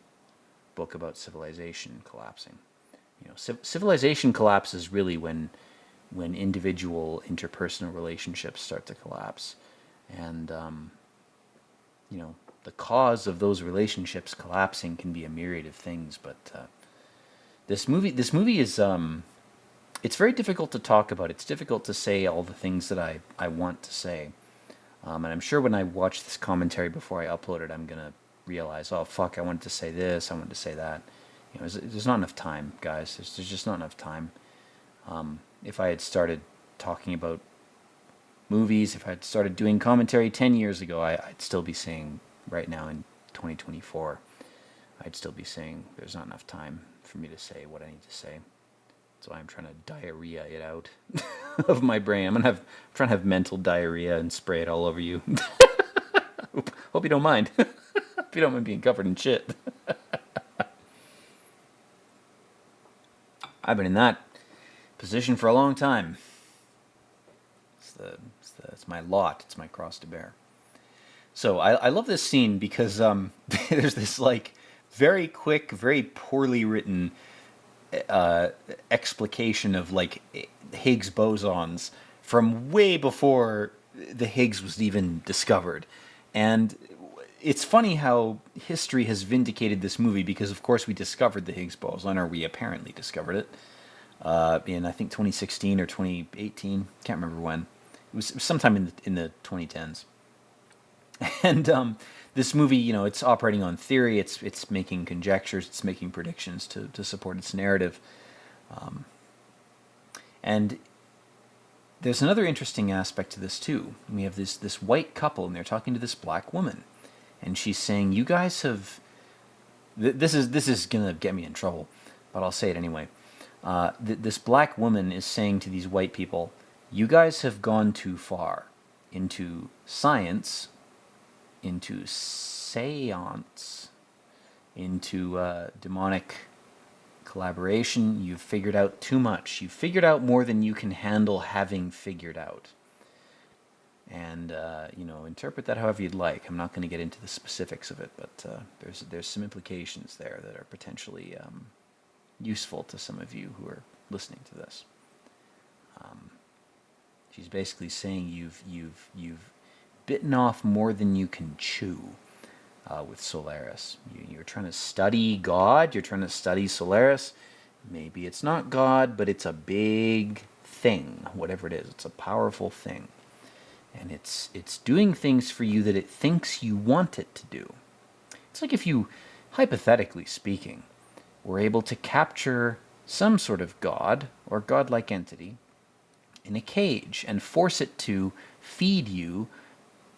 book about civilization collapsing. Civilization collapses really when individual interpersonal relationships start to collapse, and the cause of those relationships collapsing can be a myriad of things, but this movie is it's very difficult to talk about. It's difficult to say all the things that I want to say, and I'm sure when I watch this commentary before I upload it, I'm gonna realize, oh fuck, I wanted to say this, I wanted to say that. There's not enough time, guys. There's just not enough time. If I had started talking about movies, if I had started doing commentary 10 years ago, I'd still be saying, right now in 2024, I'd still be saying there's not enough time for me to say what I need to say. So I'm trying to diarrhea it out of my brain. I'm trying to have mental diarrhea and spray it all over you. Hope you don't mind. Hope you don't mind being covered in shit. I've been in that position for a long time. It's my lot. It's my cross to bear. So I love this scene because there's this like very quick, very poorly written explication of like Higgs bosons from way before the Higgs was even discovered. And it's funny how history has vindicated this movie because, of course, we discovered the Higgs boson, or we apparently discovered it, in, I think, 2016 or 2018. Can't remember when. It was sometime in the 2010s. And this movie, it's operating on theory. It's making conjectures. It's making predictions to support its narrative. And there's another interesting aspect to this too. We have this white couple, and they're talking to this black woman, and she's saying, "You guys have." This is gonna get me in trouble, but I'll say it anyway. This black woman is saying to these white people, "You guys have gone too far into science, into seance, into demonic collaboration. You've figured out too much. You've figured out more than you can handle having figured out." And interpret that however you'd like. I'm not going to get into the specifics of it, but there's some implications there that are potentially useful to some of you who are listening to this. She's basically saying you've bitten off more than you can chew with Solaris. You're trying to study God. You're trying to study Solaris. Maybe it's not God, but it's a big thing. Whatever it is, it's a powerful thing, and it's doing things for you that it thinks you want it to do. It's like if you, hypothetically speaking, were able to capture some sort of god or godlike entity in a cage and force it to feed you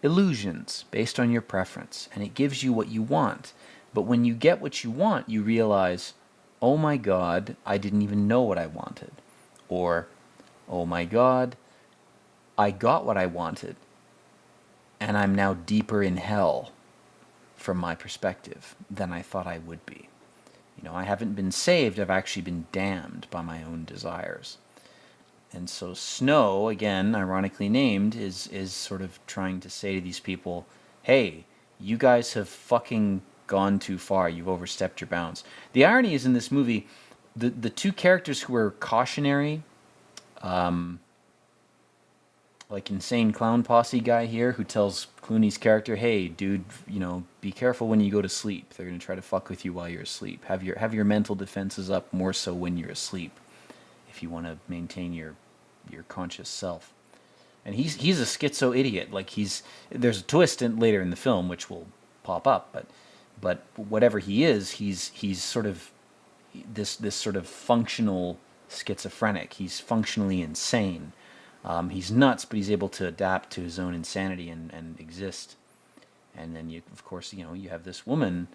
illusions based on your preference, and it gives you what you want. But when you get what you want, you realize, oh my God, I didn't even know what I wanted. Or, oh my God, I got what I wanted, and I'm now deeper in hell from my perspective than I thought I would be. I haven't been saved, I've actually been damned by my own desires. And so Snow, again, ironically named, is sort of trying to say to these people, hey, you guys have fucking gone too far. You've overstepped your bounds. The irony is in this movie, the two characters who are cautionary, like Insane Clown Posse guy here, who tells Clooney's character, hey, dude, be careful when you go to sleep. They're going to try to fuck with you while you're asleep. Have your mental defenses up more so when you're asleep, if you want to maintain your conscious self. And he's a schizo idiot. Like there's a twist later in the film which will pop up, but whatever he is, he's sort of this sort of functional schizophrenic. He's functionally insane. He's nuts, but he's able to adapt to his own insanity and exist. And then of course, you have this woman,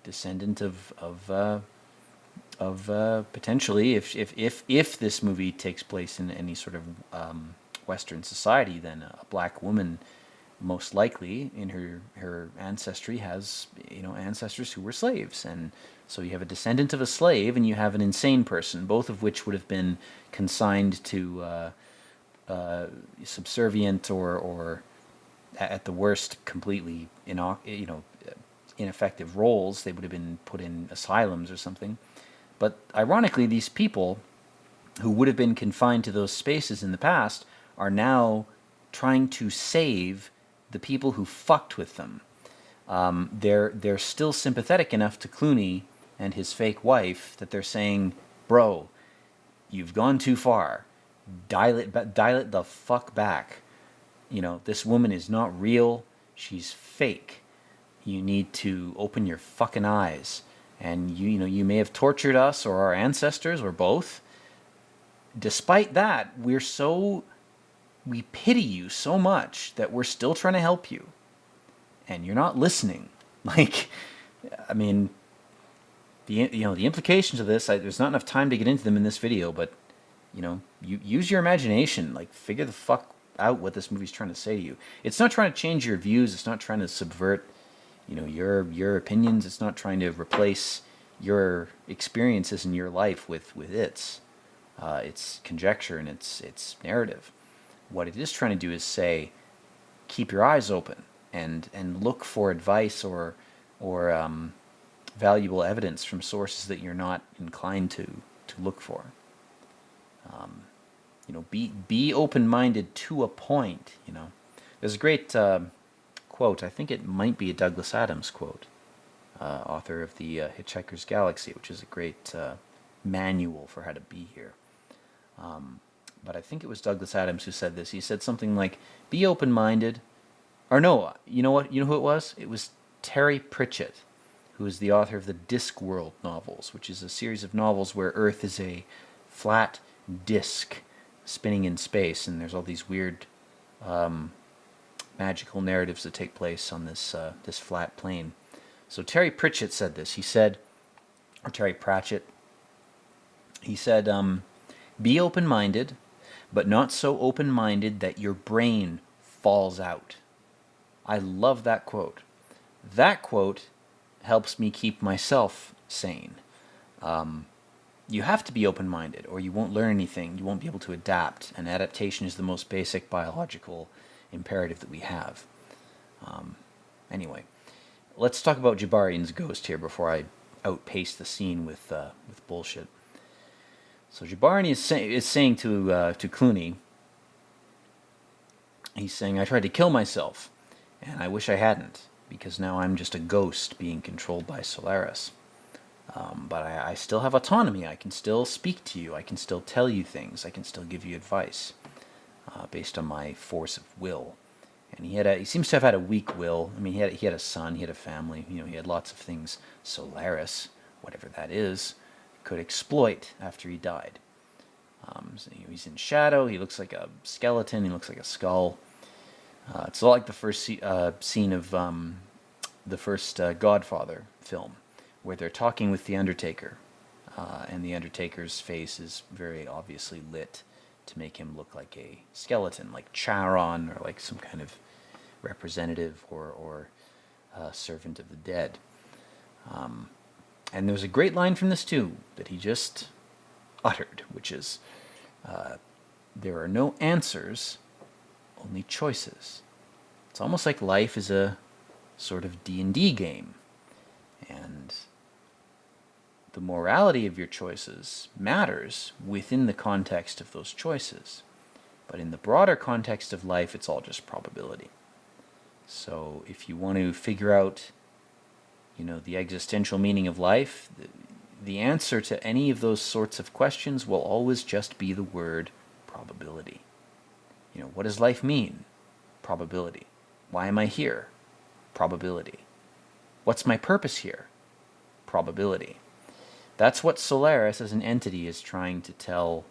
descendant of potentially, if this movie takes place in any sort of Western society, then a black woman, most likely in her ancestry, has ancestors who were slaves, and so you have a descendant of a slave and you have an insane person, both of which would have been consigned to subservient or at the worst completely ineffective roles. They would have been put in asylums or something. But ironically, these people who would have been confined to those spaces in the past are now trying to save the people who fucked with them. They're still sympathetic enough to Clooney and his fake wife that they're saying, bro, you've gone too far. Dial it the fuck back. This woman is not real. She's fake. You need to open your fucking eyes. And you may have tortured us or our ancestors or both. Despite that, we pity you so much that we're still trying to help you. And you're not listening. Like, I mean, the implications of this, there's not enough time to get into them in this video, but you use your imagination. Like, figure the fuck out what this movie's trying to say to you. It's not trying to change your views. It's not trying to subvert your opinions. It's not trying to replace your experiences in your life with its conjecture and its narrative. What it is trying to do is say, keep your eyes open and look for advice or valuable evidence from sources that you're not inclined to look for. Be open-minded to a point. There's a great quote. I think it might be a Douglas Adams quote, author of the Hitchhiker's Galaxy, which is a great manual for how to be here. But I think it was Douglas Adams who said this. He said something like, be open-minded, Or no, you know what? You know who it was? It was Terry Pratchett, who is the author of the Discworld novels, which is a series of novels where Earth is a flat disc spinning in space, and there's all these weird magical narratives that take place on this flat plane. So Terry Pratchett said this. He said, or Terry Pratchett, he said, "Be open-minded, but not so open-minded that your brain falls out." I love that quote. That quote helps me keep myself sane. You have to be open-minded, or you won't learn anything. You won't be able to adapt, and adaptation is the most basic biological imperative that we have. Anyway, let's talk about Jabarian's ghost here before I outpace the scene with bullshit. So Jabarian is saying to Clooney, he's saying, "I tried to kill myself, and I wish I hadn't, because now I'm just a ghost being controlled by Solaris. But I still have autonomy. I can still speak to you. I can still tell you things. I can still give you advice based on my force of will." And he seems to have had a weak will. I mean, he had a son, he had a family. You know, he had lots of things Solaris, whatever that is, could exploit after he died. So, you know, he's in shadow. He looks like a skeleton. He looks like a skull. It's a lot like the first scene of the first Godfather film, where they're talking with the Undertaker, and the Undertaker's face is very obviously lit to make him look like a skeleton, like Charon, or like some kind of representative or servant of the dead. And there's a great line from this too that he just uttered, which is, "There are no answers, only choices." It's almost like life is a sort of D&D game, and the morality of your choices matters within the context of those choices. But in the broader context of life, it's all just probability. So if you want to figure out, you know, the existential meaning of life, the answer to any of those sorts of questions will always just be the word probability. You know, what does life mean? Probability. Why am I here? Probability. What's my purpose here? Probability. That's what Solaris as an entity is trying to tell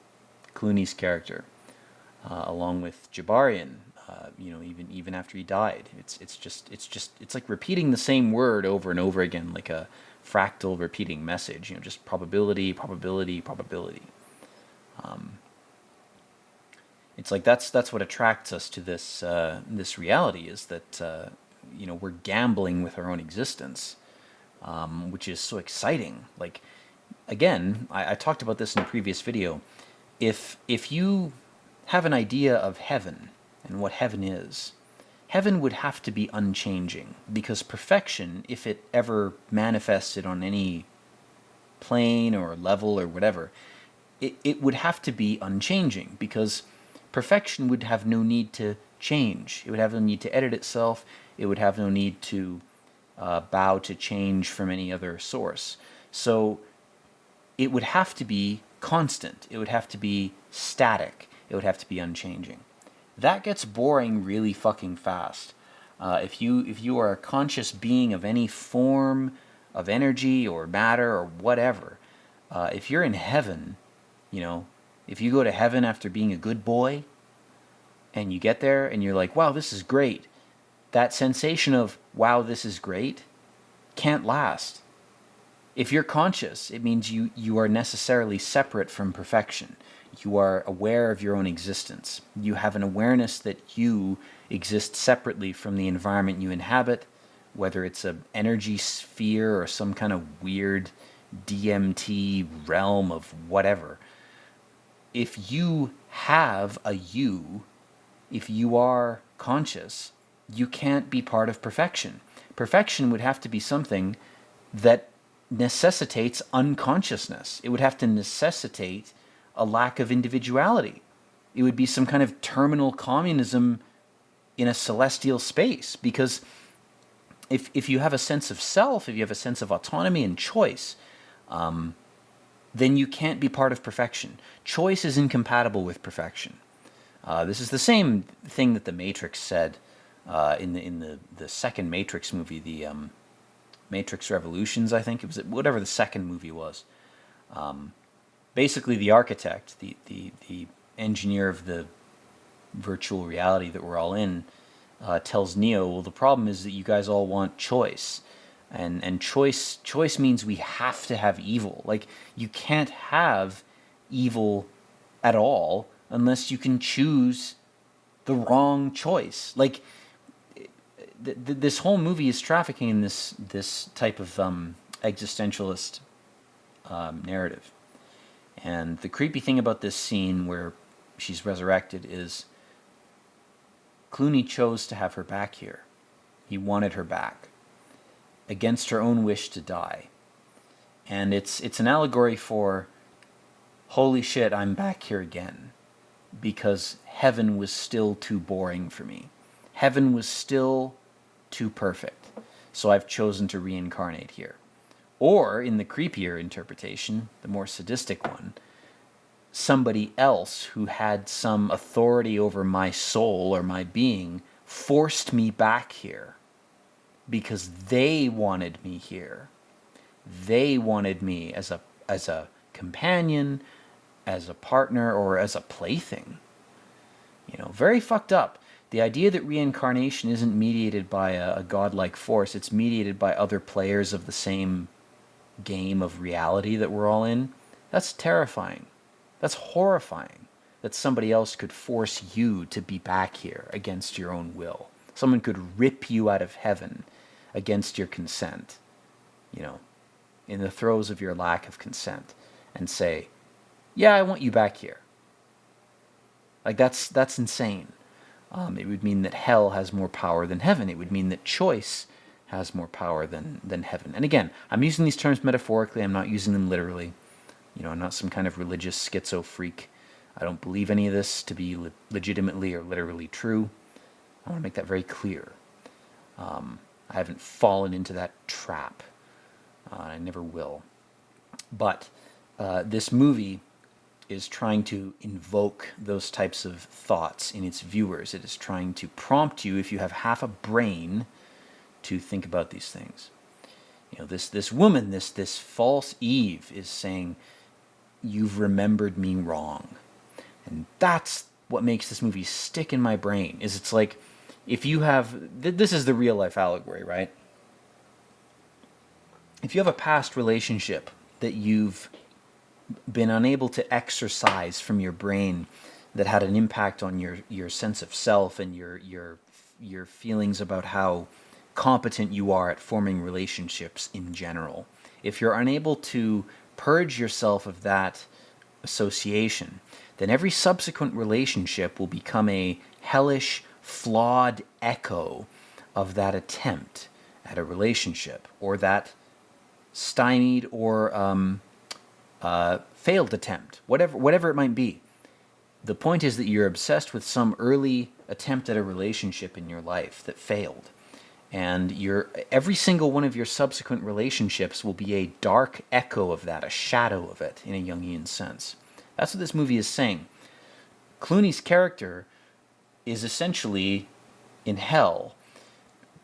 Clooney's character, along with Jabarian. You know, even after he died, it's like repeating the same word over and over again, like a fractal repeating message. You know, just probability, probability, probability. It's like that's what attracts us to this reality, is that you know, we're gambling with our own existence, which is so exciting. Like, again, I talked about this in a previous video. If you have an idea of heaven and what heaven is, heaven would have to be unchanging, because perfection, if it ever manifested on any plane or level or whatever, it would have to be unchanging, because perfection would have no need to change. It would have no need to edit itself. It would have no need to bow to change from any other source. So it would have to be constant. It would have to be static. It would have to be unchanging. That gets boring really fucking fast. If you are a conscious being of any form of energy or matter or whatever, if you're in heaven, you know, if you go to heaven after being a good boy, and you get there and you're like, wow, this is great, that sensation of, wow, this is great, can't last. If you're conscious, it means you are necessarily separate from perfection. You are aware of your own existence. You have an awareness that you exist separately from the environment you inhabit, whether it's an energy sphere or some kind of weird DMT realm of whatever. If you have a you, if you are conscious, you can't be part of perfection. Perfection would have to be something that necessitates unconsciousness. It would have to necessitate a lack of individuality. It would be some kind of terminal communism in a celestial space, because if you have a sense of self, if you have a sense of autonomy and choice, then you can't be part of perfection. Choice is incompatible with perfection. This is the same thing that the Matrix said In the second Matrix movie, the Matrix Revolutions, I think it was, whatever the second movie was. Basically, the architect, the engineer of the virtual reality that we're all in, tells Neo, well, the problem is that you guys all want choice. And choice means we have to have evil. Like, you can't have evil at all unless you can choose the wrong choice. Like, this whole movie is trafficking in this type of existentialist narrative. And the creepy thing about this scene where she's resurrected is Clooney chose to have her back here. He wanted her back against her own wish to die. And it's an allegory for, holy shit, I'm back here again, because heaven was still too boring for me. Heaven was still too perfect. So I've chosen to reincarnate here. Or, in the creepier interpretation, the more sadistic one, somebody else who had some authority over my soul or my being forced me back here because they wanted me here. They wanted me as a companion, as a partner, or as a plaything. Very fucked up. The idea that reincarnation isn't mediated by a godlike force, it's mediated by other players of the same game of reality that we're all in, that's terrifying. That's horrifying that somebody else could force you to be back here against your own will. Someone could rip you out of heaven against your consent, in the throes of your lack of consent, and say, yeah, I want you back here. Like, that's insane. It would mean that hell has more power than heaven. It would mean that choice has more power than heaven. And again, I'm using these terms metaphorically. I'm not using them literally. I'm not some kind of religious schizo freak. I don't believe any of this to be legitimately or literally true. I want to make that very clear. I haven't fallen into that trap. I never will. But this movie is trying to invoke those types of thoughts in its viewers. It is trying to prompt you, if you have half a brain, to think about these things. This woman, this false Eve, is saying, you've remembered me wrong. And that's what makes this movie stick in my brain, is it's like, if you have, this is the real life allegory, right? If you have a past relationship that you've been unable to exercise from your brain, that had an impact on your sense of self and your feelings about how competent you are at forming relationships in general, if you're unable to purge yourself of that association, then every subsequent relationship will become a hellish, flawed echo of that attempt at a relationship, or that stymied or failed attempt, whatever it might be. The point is that you're obsessed with some early attempt at a relationship in your life that failed. And every single one of your subsequent relationships will be a dark echo of that, a shadow of it, in a Jungian sense. That's what this movie is saying. Clooney's character is essentially in hell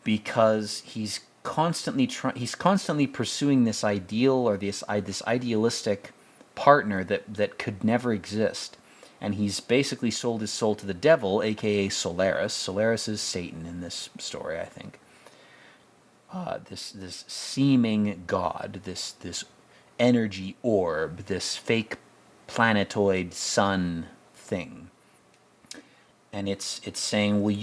because he's constantly pursuing this ideal, or this idealistic partner that could never exist. And he's basically sold his soul to the devil, aka Solaris. Solaris is Satan in this story, I think. This seeming god, this energy orb, this fake planetoid sun thing. And it's saying, well,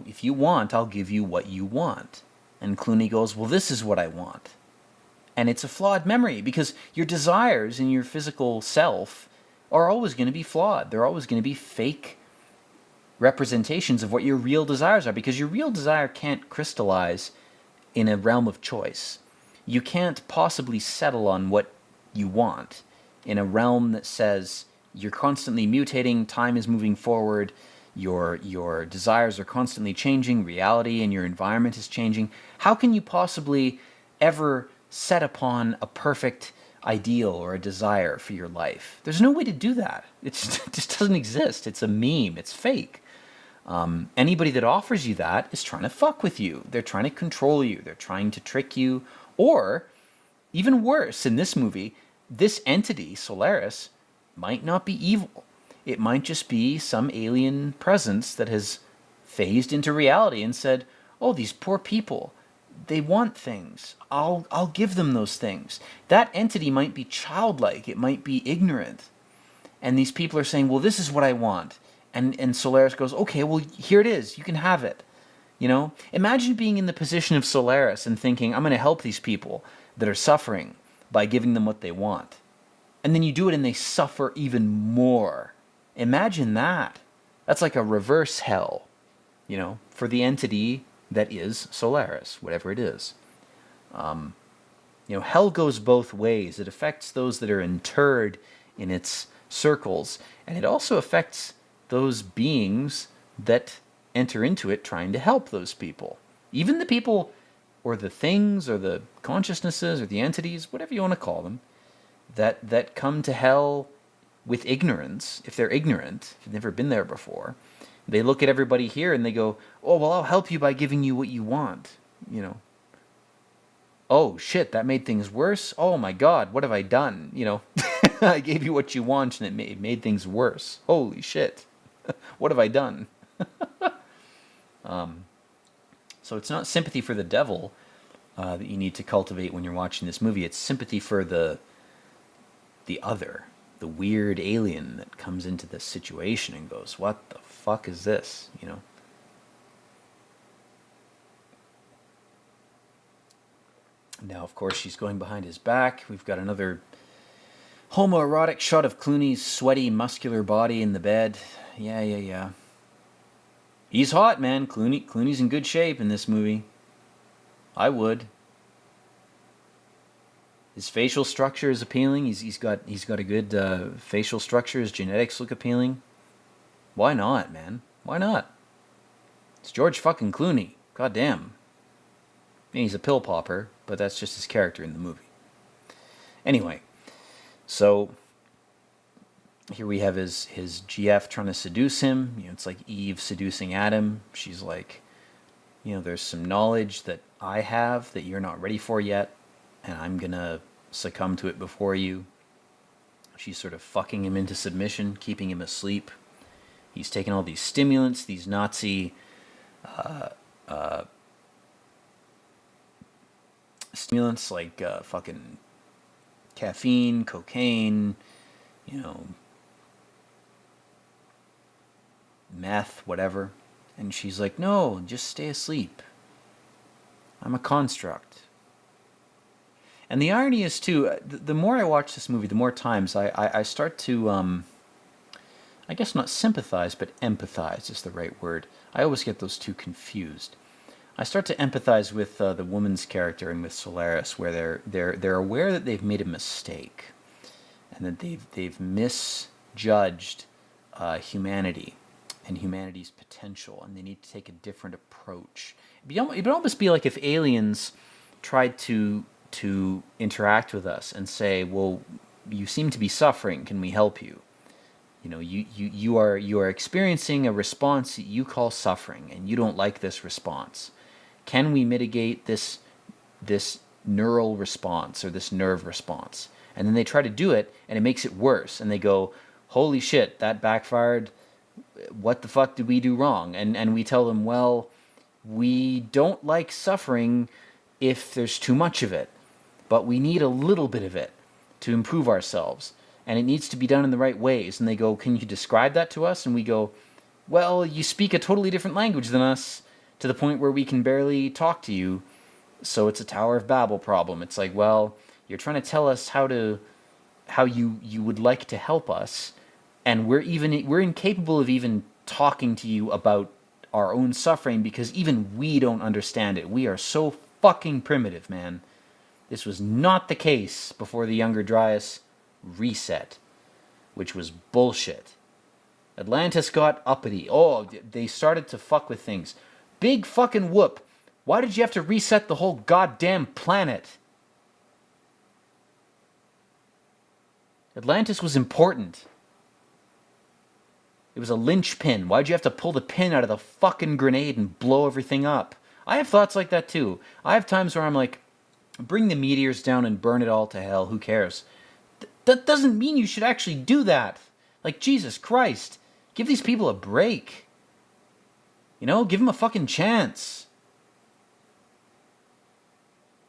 if you want, I'll give you what you want. And Clooney goes, well, this is what I want. And it's a flawed memory, because your desires in your physical self are always going to be flawed. They're always going to be fake representations of what your real desires are, because your real desire can't crystallize in a realm of choice. You can't possibly settle on what you want in a realm that says you're constantly mutating, time is moving forward, your desires are constantly changing, reality and your environment is changing. How can you possibly ever set upon a perfect ideal or a desire for your life? There's no way to do that. It just doesn't exist. It's a meme. It's fake. Anybody that offers you that is trying to fuck with you. They're trying to control you. They're trying to trick you. Or, even worse, in this movie, this entity, Solaris, might not be evil. It might just be some alien presence that has phased into reality and said, oh, these poor people, they want things. I'll give them those things. That entity might be childlike. It might be ignorant. And these people are saying, well, this is what I want. And Solaris goes, okay, well, here it is. You can have it. You know? Imagine being in the position of Solaris and thinking, I'm going to help these people that are suffering by giving them what they want. And then you do it and they suffer even more. Imagine that. That's like a reverse hell, you know, for the entity that is Solaris, whatever it is. You know, hell goes both ways. It affects those that are interred in its circles, and it also affects those beings that enter into it trying to help those people. Even the people, or the things, or the consciousnesses, or the entities, whatever you want to call them, that come to hell with ignorance, if they're ignorant, if they've never been there before, they look at everybody here and they go, oh, well, I'll help you by giving you what you want, you know. Oh, shit, that made things worse? Oh, my God, what have I done? You know, I gave you what you want and it made things worse. Holy shit, what have I done? So it's not sympathy for the devil that you need to cultivate when you're watching this movie. It's sympathy for the other, the weird alien that comes into this situation and goes, what the fuck is this, you know? Now, of course, she's going behind his back. We've got another homoerotic shot of Clooney's sweaty, muscular body in the bed. Yeah. He's hot, man. Clooney's in good shape in this movie. I would. His facial structure is appealing. He's got a good facial structure. His genetics look appealing. Why not, man? Why not? It's George fucking Clooney. God damn. I mean, he's a pill popper, but that's just his character in the movie. Anyway, so here we have his GF trying to seduce him. You know, it's like Eve seducing Adam. She's like, you know, there's some knowledge that I have that you're not ready for yet, and I'm gonna succumb to it before you. She's sort of fucking him into submission, keeping him asleep. He's taking all these stimulants, these Nazi stimulants like fucking caffeine, cocaine, you know, meth, whatever. And she's like, no, just stay asleep. I'm a construct. And the irony is, too, the more I watch this movie, the more times I start to, I guess not sympathize, but empathize is the right word. I always get those two confused. I start to empathize with the woman's character and with Solaris, where they're aware that they've made a mistake, and that they've misjudged humanity and humanity's potential, and they need to take a different approach. It would almost be like if aliens tried to interact with us and say, well, you seem to be suffering, can we help you? You know, you are experiencing a response that you call suffering, and you don't like this response. Can we mitigate this neural response or this nerve response? And then they try to do it, and it makes it worse. And they go, holy shit, that backfired. What the fuck did we do wrong? And we tell them, well, we don't like suffering if there's too much of it, but we need a little bit of it to improve ourselves. And it needs to be done in the right ways. And they go, can you describe that to us? And we go, well, you speak a totally different language than us, to the point where we can barely talk to you, so it's a Tower of Babel problem. It's like, well, you're trying to tell us how you would like to help us, and we're incapable of even talking to you about our own suffering, because even we don't understand it. We are so fucking primitive, man. This was not the case before the Younger Dryas reset, which was bullshit. Atlantis got uppity. Oh, they started to fuck with things. Big fucking whoop. Why did you have to reset the whole goddamn planet? Atlantis was important. It was a linchpin. Why'd you have to pull the pin out of the fucking grenade and blow everything up? I have thoughts like that too. I have times where I'm like, bring the meteors down and burn it all to hell. Who cares? That doesn't mean you should actually do that. Like, Jesus Christ. Give these people a break. You know, give them a fucking chance.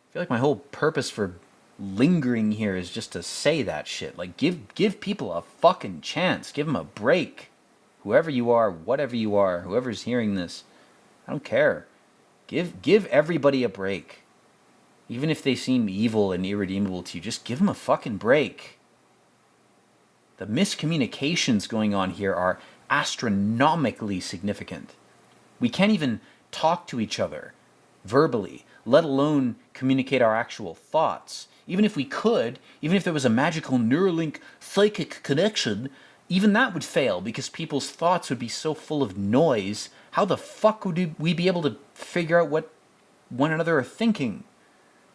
I feel like my whole purpose for lingering here is just to say that shit. Like, give people a fucking chance. Give them a break. Whoever you are, whatever you are, whoever's hearing this, I don't care. Give everybody a break. Even if they seem evil and irredeemable to you, just give them a fucking break. The miscommunications going on here are astronomically significant. We can't even talk to each other verbally, let alone communicate our actual thoughts. Even if we could, even if there was a magical Neuralink psychic connection, even that would fail because people's thoughts would be so full of noise. How the fuck would we be able to figure out what one another are thinking?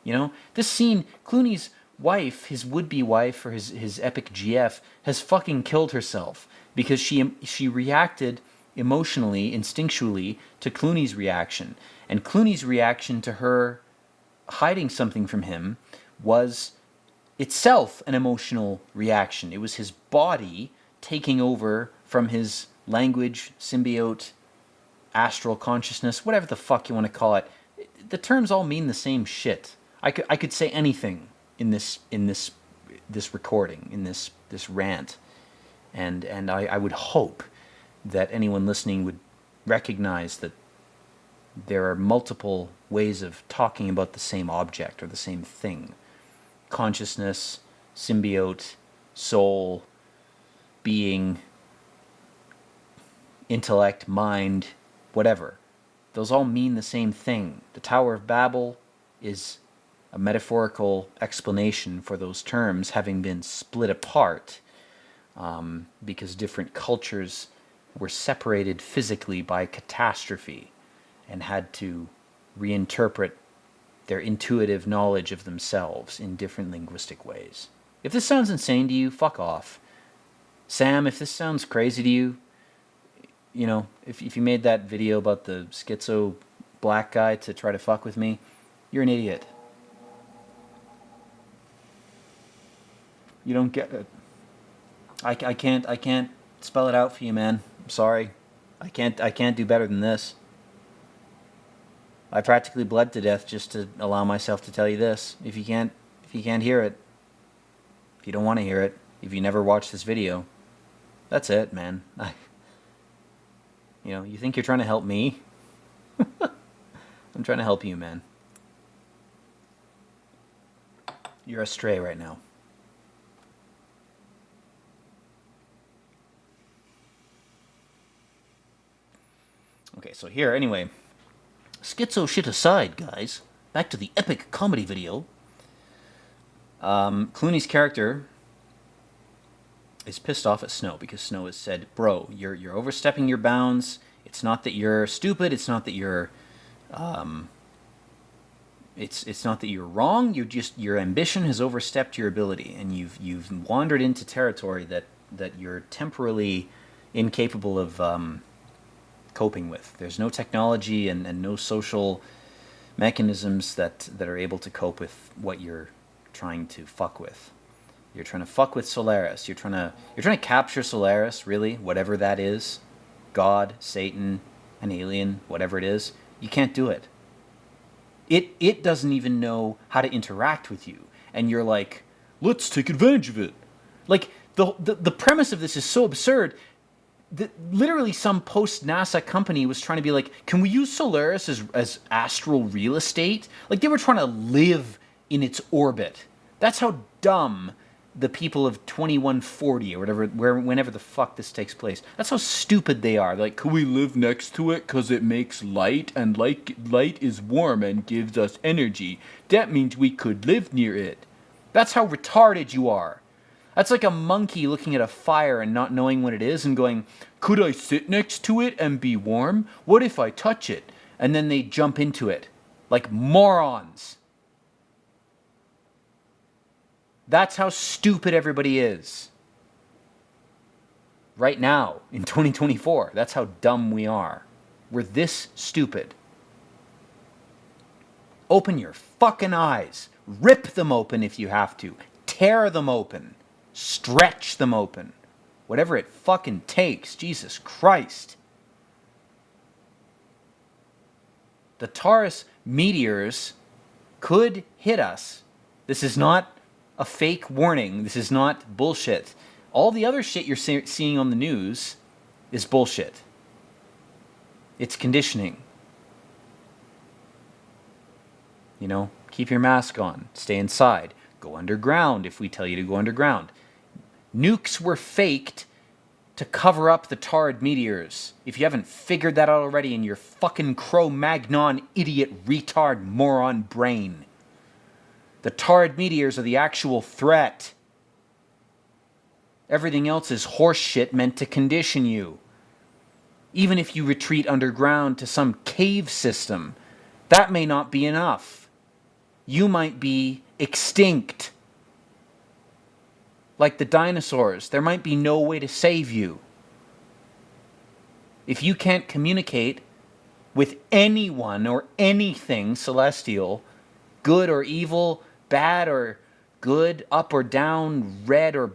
You know, this scene, Clooney's wife, his would-be wife, or his epic GF, has fucking killed herself because she reacted emotionally, instinctually, to Clooney's reaction. And Clooney's reaction to her hiding something from him was itself an emotional reaction. It was his body taking over from his language, symbiote, astral consciousness, whatever the fuck you want to call it. The terms all mean the same shit. I could say anything in this recording, in this rant, and I would hope that anyone listening would recognize that there are multiple ways of talking about the same object or the same thing. Consciousness, symbiote, soul, being, intellect, mind, whatever. Those all mean the same thing. The Tower of Babel is a metaphorical explanation for those terms having been split apart because different cultures were separated physically by catastrophe and had to reinterpret their intuitive knowledge of themselves in different linguistic ways. If this sounds insane to you, fuck off. Sam, if this sounds crazy to you, you know, if you made that video about the schizo black guy to try to fuck with me, you're an idiot. You don't get it. I can't spell it out for you, man. I'm sorry. I can't do better than this. I practically bled to death just to allow myself to tell you this. If you can't hear it, if you don't want to hear it, if you never watched this video, that's it, man. You know, you think you're trying to help me? I'm trying to help you, man. You're astray right now. Okay, so here, anyway, schizo shit aside, guys, back to the epic comedy video. Clooney's character is pissed off at Snow because Snow has said, bro, you're overstepping your bounds. It's not that you're stupid. It's not that you're, it's not that you're wrong. Your ambition has overstepped your ability, and you've wandered into territory that you're temporarily incapable of coping with. There's no technology and no social mechanisms that are able to cope with what you're trying to fuck with. You're trying to fuck with Solaris. You're trying to capture Solaris, really, whatever that is. God, Satan, an alien, whatever it is. You can't do it. It doesn't even know how to interact with you. And you're like, let's take advantage of it. Like, the premise of this is so absurd that literally some post-NASA company was trying to be like, can we use Solaris as astral real estate? Like, they were trying to live in its orbit. That's how dumb the people of 2140 or whatever, whenever the fuck this takes place. That's how stupid they are. Like, can we live next to it because it makes light, and light is warm and gives us energy. That means we could live near it. That's how retarded you are. That's like a monkey looking at a fire and not knowing what it is and going, could I sit next to it and be warm? What if I touch it? And then they jump into it. Like morons. That's how stupid everybody is. right now in 2024. That's how dumb we are. We're this stupid. Open your fucking eyes. Rip them open if you have to. Tear them open. Stretch them open. Whatever it fucking takes. Jesus Christ. The Taurus meteors could hit us. This is not a fake warning. This is not bullshit. All the other shit you're seeing on the news is bullshit. It's conditioning. You know, keep your mask on. Stay inside. Go underground if we tell you to go underground. Nukes were faked to cover up the Taurid meteors. If you haven't figured that out already in your fucking Cro-Magnon idiot retard moron brain. The Taurid meteors are the actual threat. Everything else is horse shit meant to condition you. Even if you retreat underground to some cave system, that may not be enough. You might be extinct. Like the dinosaurs, there might be no way to save you. If you can't communicate with anyone or anything celestial, good or evil, bad or good, up or down, red or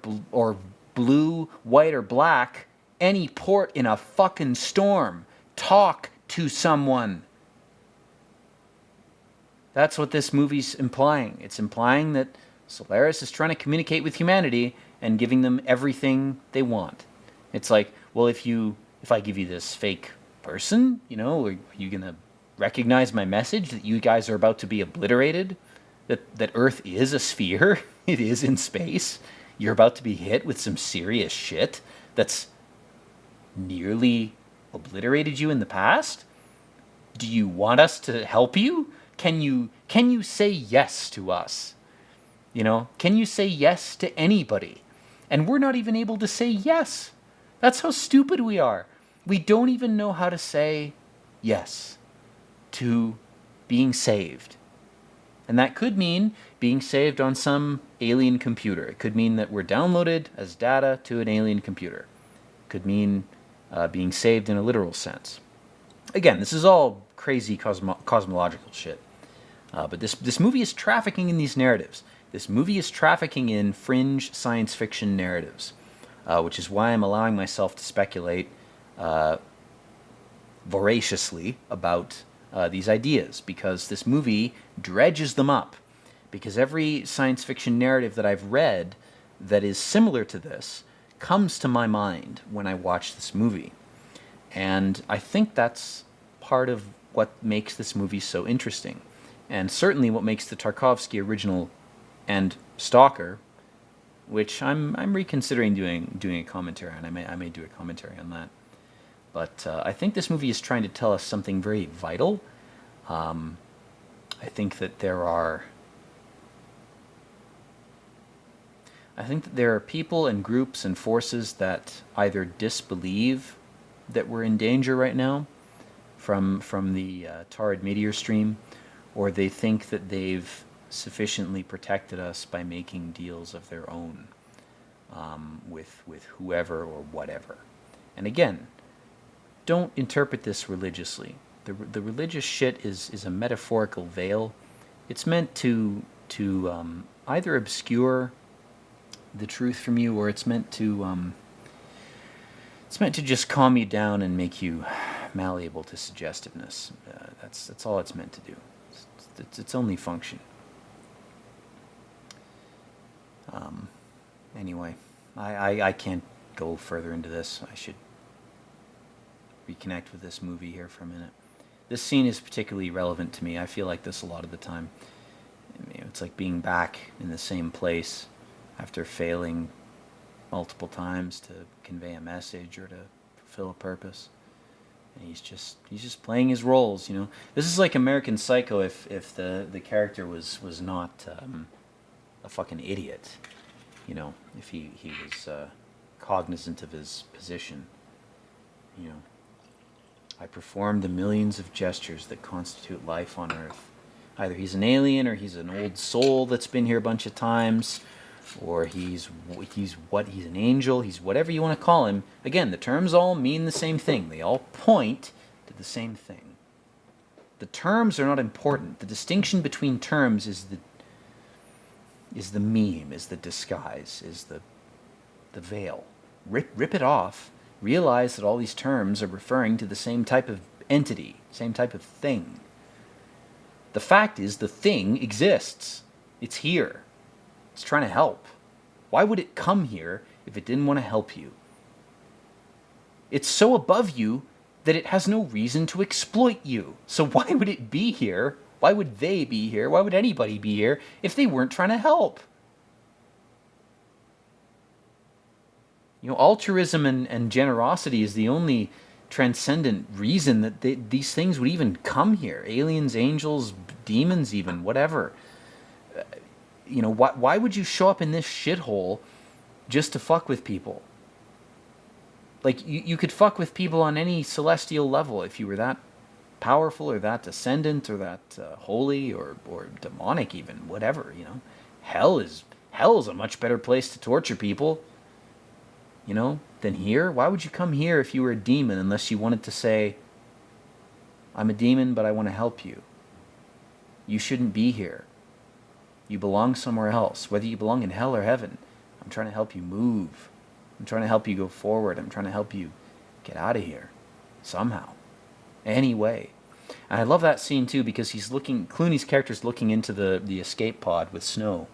blue, white or black, any port in a fucking storm, talk to someone. That's what this movie's implying. It's implying that Solaris is trying to communicate with humanity and giving them everything they want. It's like, well, if I give you this fake person, you know, are you going to recognize my message that you guys are about to be obliterated? That Earth is a sphere? It is in space? You're about to be hit with some serious shit that's nearly obliterated you in the past? Do you want us to help you? Can you say yes to us? You know, can you say yes to anybody? And we're not even able to say yes. That's how stupid we are. We don't even know how to say yes to being saved. And that could mean being saved on some alien computer. It could mean that we're downloaded as data to an alien computer. It could mean being saved in a literal sense. Again, this is all crazy cosmological shit. But this movie is trafficking in these narratives. This movie is trafficking in fringe science fiction narratives, which is why I'm allowing myself to speculate voraciously about these ideas, because this movie dredges them up. Because every science fiction narrative that I've read that is similar to this comes to my mind when I watch this movie. And I think that's part of what makes this movie so interesting. And certainly what makes the Tarkovsky original and Stalker, which I'm reconsidering doing a commentary on. I may do a commentary on that. But I think this movie is trying to tell us something very vital. I think that there are people and groups and forces that either disbelieve that we're in danger right now from the Taurid meteor stream, or they think that they've sufficiently protected us by making deals of their own with whoever or whatever. And again, don't interpret this religiously. The religious shit is a metaphorical veil. It's meant to either obscure the truth from you, or it's meant to just calm you down and make you malleable to suggestiveness. That's all it's meant to do. It's its only function. Anyway, I can't go further into this. I should reconnect with this movie here for a minute. This scene is particularly relevant to me. I feel like this a lot of the time. You know, it's like being back in the same place after failing multiple times to convey a message or to fulfill a purpose. And he's just playing his roles, you know. This is like American Psycho if the character was not a fucking idiot, you know. If he was cognizant of his position, you know. I perform the millions of gestures that constitute life on Earth. Either he's an alien or he's an old soul that's been here a bunch of times, or he's an angel, he's whatever you want to call him. Again, the terms all mean the same thing. They all point to the same thing. The terms are not important. The distinction between terms is the meme, is the disguise, is the veil. Rip it off. Realize that all these terms are referring to the same type of entity, same type of thing. The fact is, the thing exists. It's here. It's trying to help. Why would it come here if it didn't want to help you? It's so above you that it has no reason to exploit you. So why would it be here? Why would they be here? Why would anybody be here if they weren't trying to help? You know, altruism and generosity is the only transcendent reason that these things would even come here. Aliens, angels, demons even, whatever. You know, why would you show up in this shithole just to fuck with people? Like, you could fuck with people on any celestial level if you were that powerful or that ascendant or that holy or demonic even, whatever, you know. Hell is a much better place to torture people, you know, than here. Why would you come here if you were a demon unless you wanted to say, I'm a demon, but I want to help you? You shouldn't be here. You belong somewhere else, whether you belong in hell or heaven. I'm trying to help you move. I'm trying to help you go forward. I'm trying to help you get out of here somehow, anyway. And I love that scene too because Clooney's character's looking into the escape pod with Snow,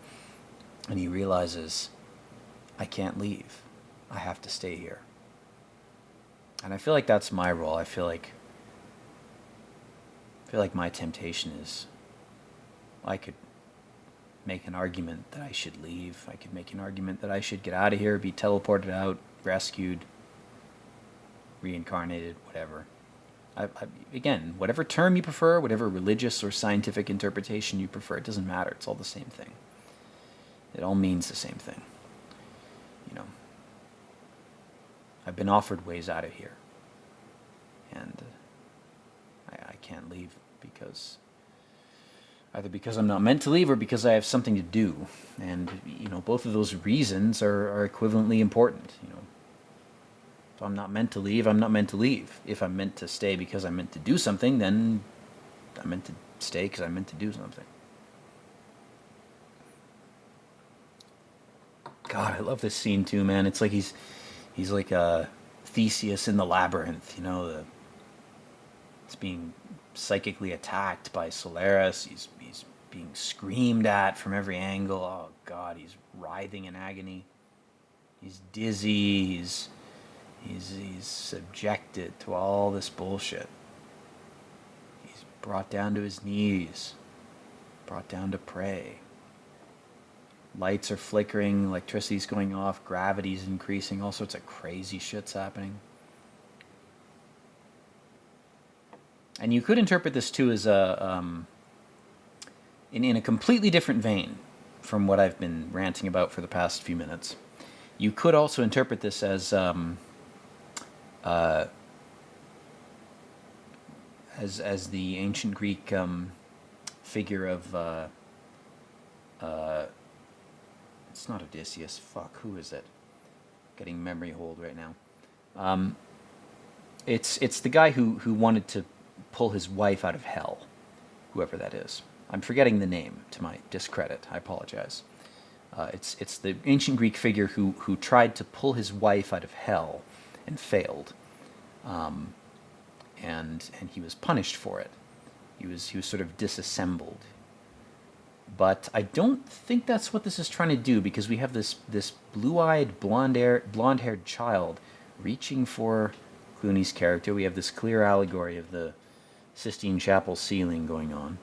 and he realizes, I can't leave. I have to stay here. And I feel like that's my role. I feel like my temptation is, I could make an argument that I should leave. I could make an argument that I should get out of here, be teleported out, rescued, reincarnated, whatever. Again, whatever term you prefer, whatever religious or scientific interpretation you prefer, it doesn't matter. It's all the same thing. It all means the same thing. You know, I've been offered ways out of here, and I can't leave either because I'm not meant to leave or because I have something to do. And, you know, both of those reasons are equivalently important, you know. If I'm not meant to leave, I'm not meant to leave. If I'm meant to stay because I'm meant to do something, then I'm meant to stay because I'm meant to do something. God, I love this scene too, man. It's like he's like Theseus in the labyrinth, you know. He's being psychically attacked by Solaris. He's being screamed at from every angle. Oh God, he's writhing in agony. He's dizzy. He's subjected to all this bullshit. He's brought down to his knees, brought down to pray. Lights are flickering, electricity's going off, gravity's increasing, all sorts of crazy shit's happening. And you could interpret this too as in a completely different vein from what I've been ranting about for the past few minutes. You could also interpret this as the ancient Greek figure of it's not Odysseus. Fuck, who is it? Getting memory hold right now. It's the guy who wanted to pull his wife out of hell, whoever that is. I'm forgetting the name to my discredit. I apologize. It's the ancient Greek figure who tried to pull his wife out of hell and failed, and he was punished for it. He was sort of disassembled. But I don't think that's what this is trying to do, because we have this blue-eyed, blonde-haired child reaching for Clooney's character. We have this clear allegory of the Sistine Chapel ceiling going on,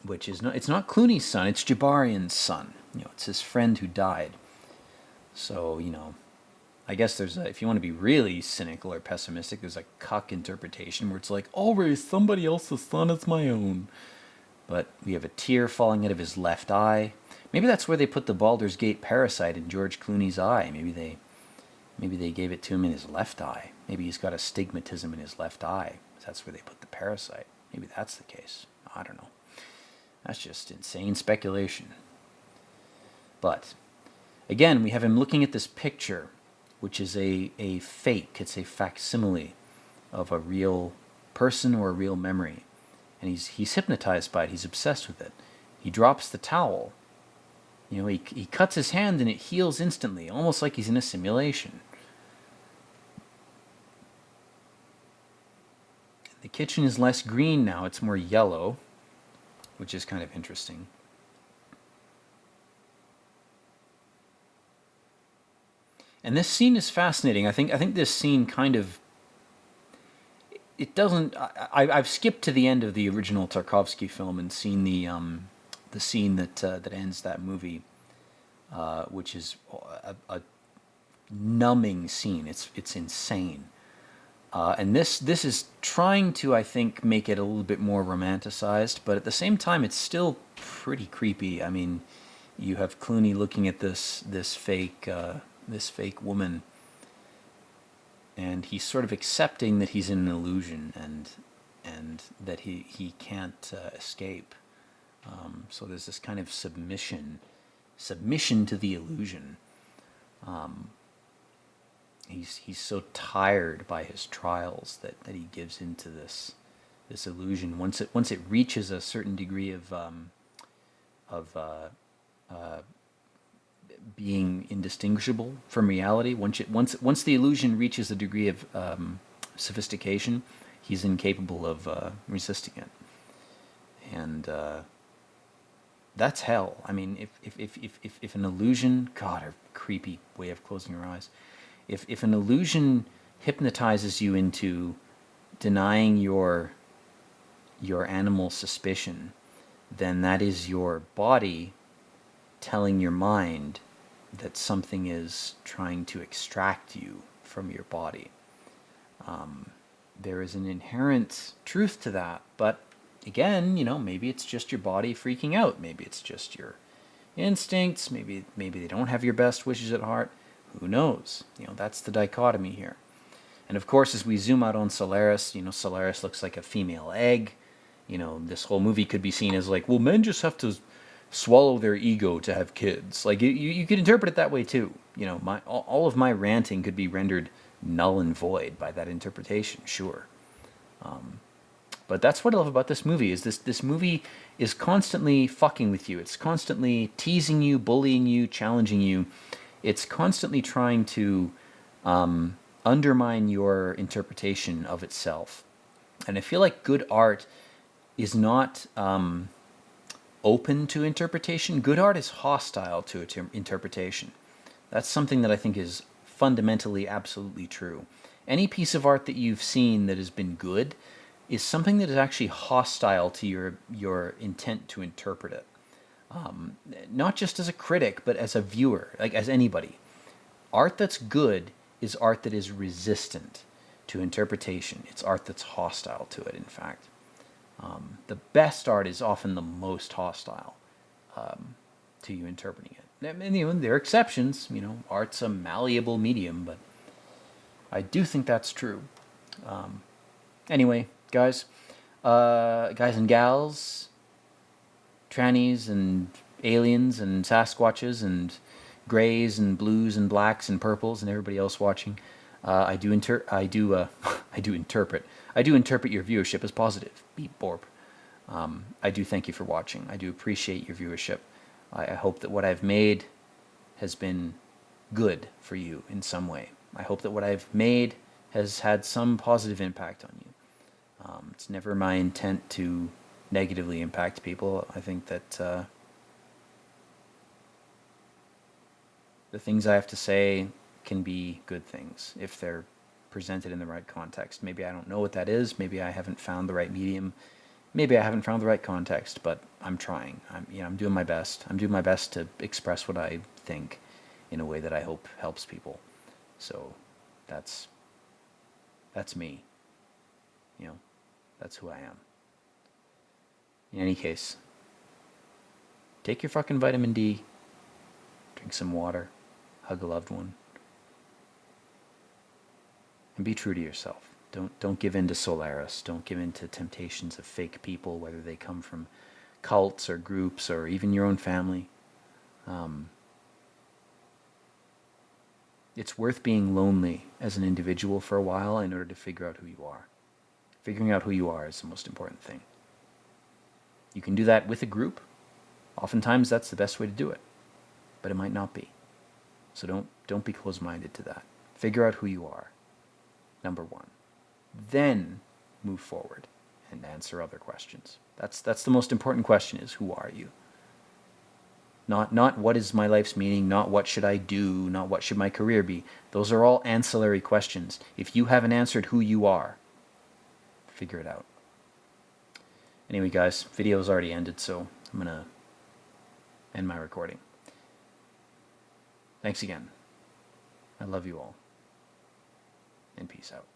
which is it's not Clooney's son, it's Jabarian's son. You know, it's his friend who died. So, you know, I guess there's if you want to be really cynical or pessimistic, there's a cuck interpretation where it's like, always somebody else's son is my own. But we have a tear falling out of his left eye. Maybe that's where they put the Baldur's Gate parasite in George Clooney's eye. Maybe they gave it to him in his left eye. Maybe he's got astigmatism in his left eye. That's where they put the parasite. Maybe that's the case. I don't know. That's just insane speculation. But again, we have him looking at this picture, which is a fake. It's a facsimile of a real person or a real memory. And he's hypnotized by it. He's obsessed with it. He drops the towel. You know, he cuts his hand and it heals instantly, almost like he's in a simulation. The kitchen is less green now. It's more yellow, which is kind of interesting. And this scene is fascinating. I think this scene kind of, it doesn't. I've skipped to the end of the original Tarkovsky film and seen the scene that ends that movie, which is a numbing scene. It's insane. And this is trying to, I think, make it a little bit more romanticized, but at the same time, it's still pretty creepy. I mean, you have Clooney looking at this fake woman, and he's sort of accepting that he's in an illusion and that he can't escape. So there's this kind of submission to the illusion. He's so tired by his trials that he gives into this illusion. Once it reaches a certain degree of being indistinguishable from reality, once the illusion reaches a degree of sophistication, he's incapable of resisting it, and that's hell. I mean, if an illusion, God, a creepy way of closing your eyes. If an illusion hypnotizes you into denying your animal suspicion, then that is your body telling your mind that something is trying to extract you from your body. There is an inherent truth to that, but again, maybe it's just your body freaking out. Maybe it's just your instincts. Maybe they don't have your best wishes at heart. Who knows? That's the dichotomy here. And of course, as we zoom out on Solaris, Solaris looks like a female egg. This whole movie could be seen as like, well, men just have to swallow their ego to have kids. Like, you could interpret it that way too. All of my ranting could be rendered null and void by that interpretation, sure. But that's what I love about this movie, is this movie is constantly fucking with you. It's constantly teasing you, bullying you, challenging you. It's constantly trying to undermine your interpretation of itself. And I feel like good art is not open to interpretation. Good art is hostile to interpretation. That's something that I think is fundamentally absolutely true. Any piece of art that you've seen that has been good is something that is actually hostile to your intent to interpret it. Not just as a critic, but as a viewer, like as anybody. Art that's good is art that is resistant to interpretation. It's art that's hostile to it, in fact. The best art is often the most hostile to you interpreting it. And there are exceptions. Art's a malleable medium, but I do think that's true. Anyway, guys and gals, trannies and aliens and Sasquatches and grays and blues and blacks and purples and everybody else watching, I do interpret your viewership as positive. Beep borp. I do thank you for watching. I do appreciate your viewership. I hope that what I've made has been good for you in some way. I hope that what I've made has had some positive impact on you. It's never my intent to negatively impact people. I think that the things I have to say can be good things if they're presented in the right context. Maybe I don't know what that is. Maybe I haven't found the right medium. Maybe I haven't found the right context, but I'm trying. I'm doing my best. I'm doing my best to express what I think in a way that I hope helps people. So that's me. That's who I am. In any case, take your fucking vitamin D, drink some water, hug a loved one, and be true to yourself. Don't give in to Solaris. Don't give in to temptations of fake people, whether they come from cults or groups or even your own family. It's worth being lonely as an individual for a while in order to figure out who you are. Figuring out who you are is the most important thing. You can do that with a group. Oftentimes that's the best way to do it, but it might not be. So don't be closed-minded to that. Figure out who you are, number one. Then move forward and answer other questions. That's the most important question, is who are you? Not what is my life's meaning, not what should I do, not what should my career be. Those are all ancillary questions. If you haven't answered who you are, figure it out. Anyway, guys, video's already ended, so I'm going to end my recording. Thanks again. I love you all. And peace out.